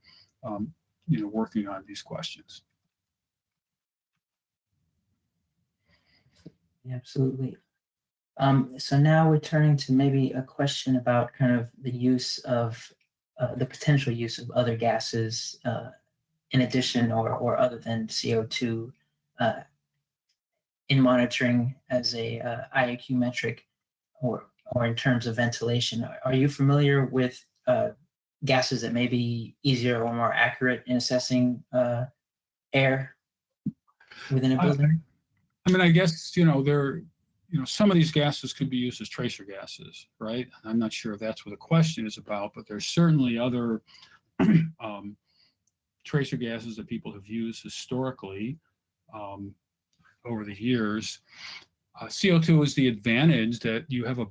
working on these questions. Yeah, absolutely. So now we're turning to maybe a question about kind of the use of the potential use of other gases in addition or other than CO2 in monitoring as a IAQ metric or in terms of ventilation. Are you familiar with gases that may be easier or more accurate in assessing air within a building? I guess, some of these gases could be used as tracer gases, right? I'm not sure if that's what the question is about, but there's certainly other tracer gases that people have used historically over the years. CO2 is the advantage that you have a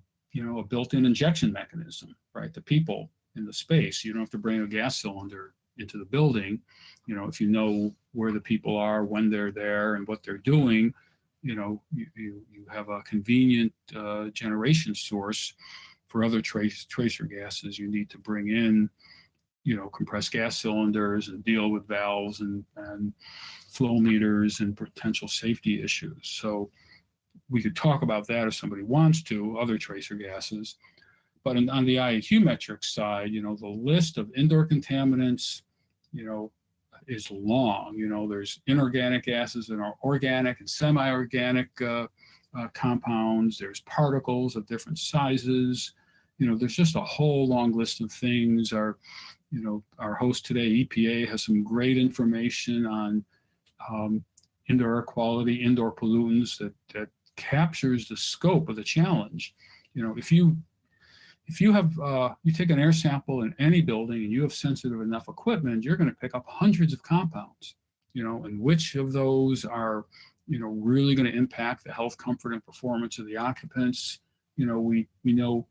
built-in injection mechanism, right? The people in the space, you don't have to bring a gas cylinder into the building. If you know where the people are, when they're there, and what they're doing, you have a convenient generation source for other tracer gases. You need to bring in, compressed gas cylinders and deal with valves and flow meters and potential safety issues. So we could talk about that if somebody wants to, other tracer gases. But on the IAQ metrics side, the list of indoor contaminants, is long. There's inorganic gases and organic and semi-organic compounds. There's particles of different sizes. There's just a whole long list of things. Our host today, EPA, has some great information on indoor air quality, indoor pollutants that captures the scope of the challenge. If you have you take an air sample in any building and you have sensitive enough equipment, you're going to pick up hundreds of compounds, and which of those are, really going to impact the health, comfort, and performance of the occupants. We know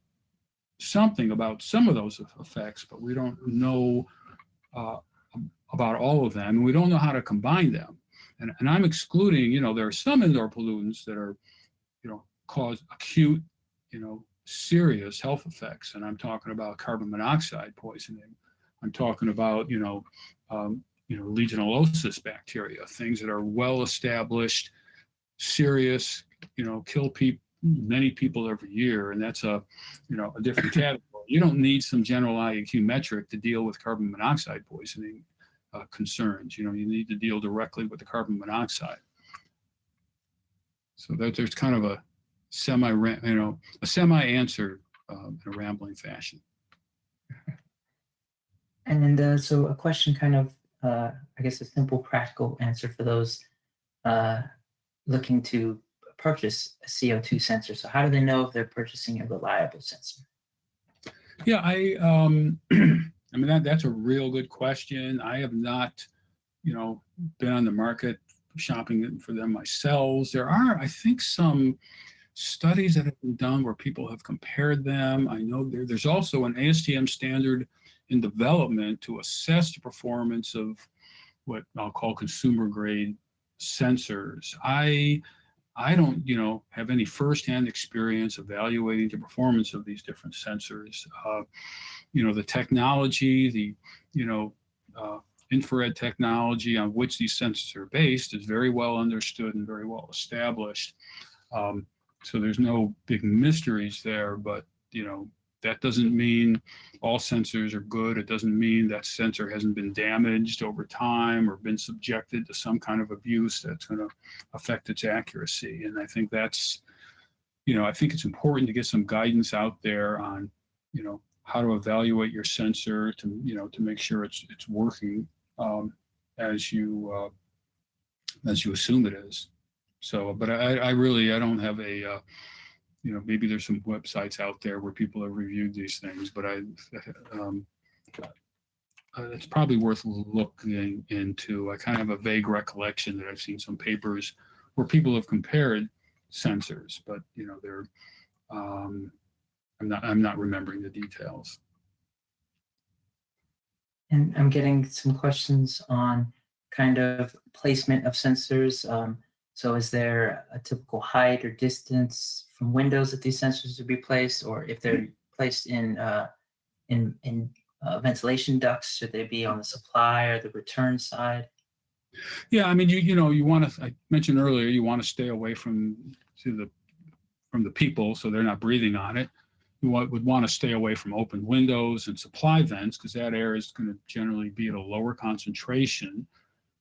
something about some of those effects, but we don't know about all of them, and we don't know how to combine them. And I'm excluding, there are some indoor pollutants that are, cause acute, serious health effects. And I'm talking about carbon monoxide poisoning. I'm talking about, Legionellosis bacteria, things that are well established, serious, kill many people every year. And that's a different category. You don't need some general IAQ metric to deal with carbon monoxide poisoning concerns. You need to deal directly with the carbon monoxide. So that there's kind of a semi-answer in a rambling fashion. And so a question kind of, I guess a simple practical answer for those looking to purchase a CO2 sensor. So how do they know if they're purchasing a reliable sensor? Yeah, that's a real good question. I have not, been on the market shopping for them myself. There are, I think, some studies that have been done where people have compared them. I know there's also an ASTM standard in development to assess the performance of what I'll call consumer grade sensors. I don't, have any firsthand experience evaluating the performance of these different sensors. The technology, the, infrared technology on which these sensors are based is very well understood and very well established. So there's no big mysteries there, but, that doesn't mean all sensors are good. It doesn't mean that sensor hasn't been damaged over time or been subjected to some kind of abuse that's going to affect its accuracy. And I think that's, I think it's important to get some guidance out there on, how to evaluate your sensor to, to make sure it's working as you assume it is. So, but I don't have a, maybe there's some websites out there where people have reviewed these things, but it's probably worth looking into. I kind of have a vague recollection that I've seen some papers where people have compared sensors, but they're I'm not remembering the details. And I'm getting some questions on kind of placement of sensors. So is there a typical height or distance from windows that these sensors would be placed, or if they're placed in ventilation ducts, should they be on the supply or the return side? Yeah, I mean, you want to. I mentioned earlier, you want to stay away from the people, so they're not breathing on it. You would want to stay away from open windows and supply vents, because that air is going to generally be at a lower concentration.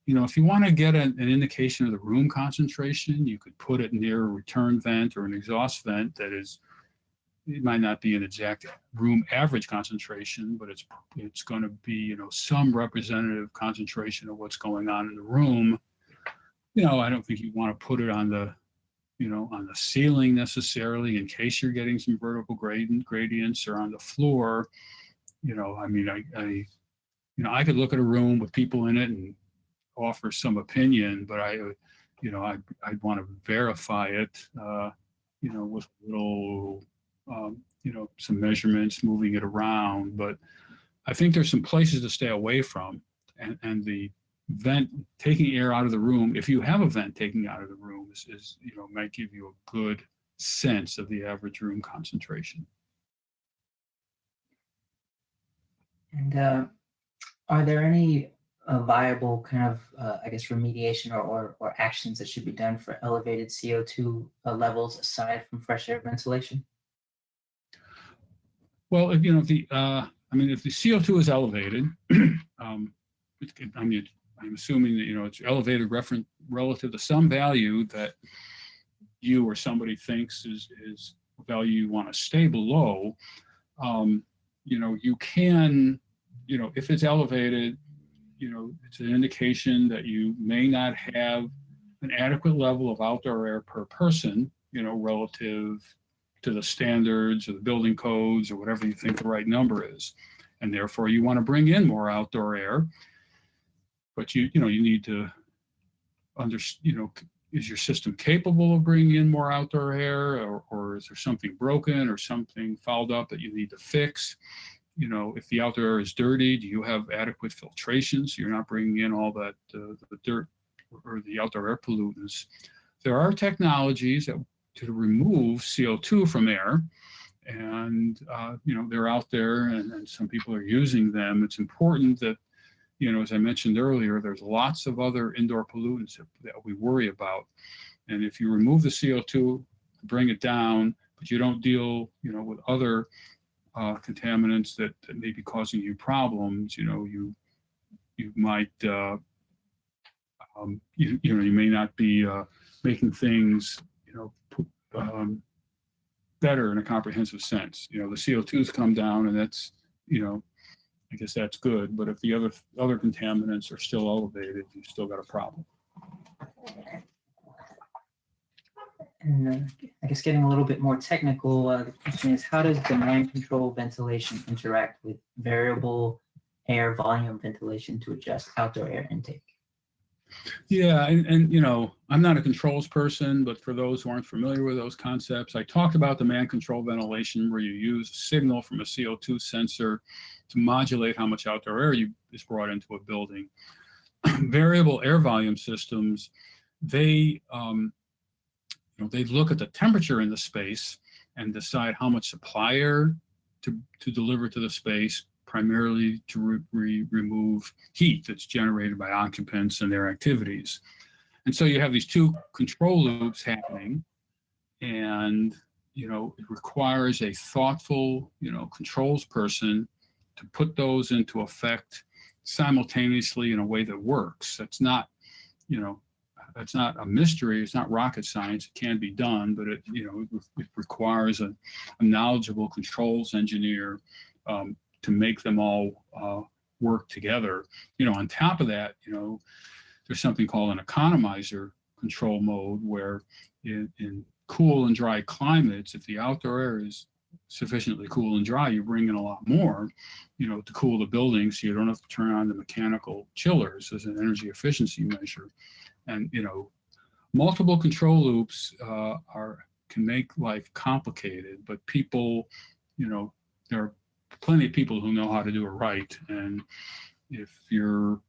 If you want to get an indication of the room concentration, you could put it near a return vent or an exhaust vent that is. It might not be an exact room average concentration, but it's going to be some representative concentration of what's going on in the room. I don't think you want to put it on the on the ceiling necessarily, in case you're getting some vertical gradients, or on the floor. I mean, I could look at a room with people in it and offer some opinion, but I'd want to verify it, with a little, some measurements, moving it around. But I think there's some places to stay away from, and the vent taking air out of the room, if you have a vent taking out of the room, is might give you a good sense of the average room concentration. And are there any viable kind of, remediation or actions that should be done for elevated CO2 levels aside from fresh air ventilation? Well, if the CO2 is elevated, I'm assuming that it's elevated relative to some value that you or somebody thinks is a value you want to stay below. You can, if it's elevated, it's an indication that you may not have an adequate level of outdoor air per person, relative to the standards or the building codes or whatever you think the right number is. And therefore you want to bring in more outdoor air, but you need to understand, is your system capable of bringing in more outdoor air, or is there something broken or something fouled up that you need to fix? If the outdoor air is dirty, do you have adequate filtration so you're not bringing in all that the dirt or the outdoor air pollutants? There are technologies to remove CO2 from air, and they're out there, and some people are using them. It's important that, as I mentioned earlier, there's lots of other indoor pollutants that we worry about, and if you remove the CO2, bring it down, but you don't deal, with other contaminants that may be causing you problems, you might, you may not be making things, better in a comprehensive sense. The CO2s come down, and that's, I guess that's good. But if the other contaminants are still elevated, you've still got a problem. And I guess getting a little bit more technical, the question is, how does demand control ventilation interact with variable air volume ventilation to adjust outdoor air intake? Yeah, and I'm not a controls person, but for those who aren't familiar with those concepts, I talked about demand control ventilation, where you use a signal from a CO2 sensor to modulate how much outdoor air is brought into a building. Variable air volume systems, they look at the temperature in the space and decide how much supply air to deliver to the space, primarily to remove heat that's generated by occupants and their activities. And so you have these two control loops happening, and it requires a thoughtful controls person to put those into effect simultaneously in a way that works. That's not a mystery. It's not rocket science. It can be done, but it requires a knowledgeable controls engineer to make them all work together. On top of that, there's something called an economizer control mode, where in cool and dry climates, if the outdoor air is sufficiently cool and dry, you bring in a lot more, to cool the building, so you don't have to turn on the mechanical chillers as an energy efficiency measure. And multiple control loops can make life complicated, but people, there are plenty of people who know how to do it right. And if you're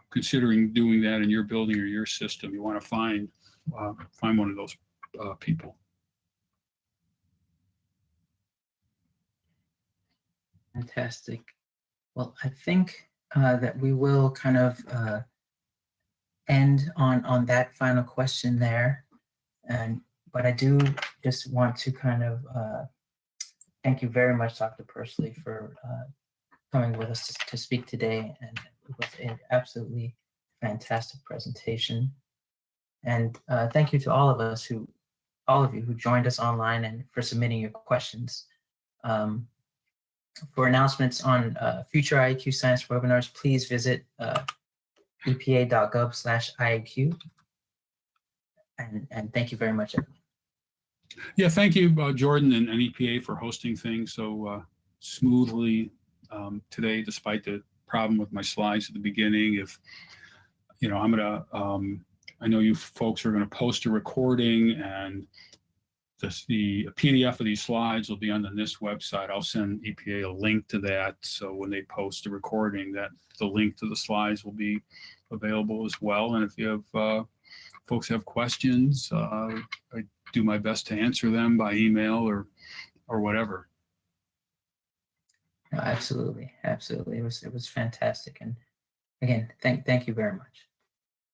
considering doing that in your building or your system, you want to find one of those people. Fantastic. Well, I think that we will kind of end on that final question there. But I do just want to kind of thank you very much, Dr. Persily, for coming with us to speak today. And it was an absolutely fantastic presentation. And thank you to all of you who joined us online and for submitting your questions. For announcements on future IAQ Science webinars, please visit epa.gov/IAQ. And thank you very much, everyone. Yeah, thank you, Jordan and EPA for hosting things so smoothly today, despite the problem with my slides at the beginning. If, you know, I know you folks are gonna post a recording, and the PDF of these slides will be on the NIST website. I'll send EPA a link to that, so when they post the recording, that the link to the slides will be available as well. And if you have folks have questions, I do my best to answer them by email or whatever. No, absolutely. It was fantastic. And again, thank you very much.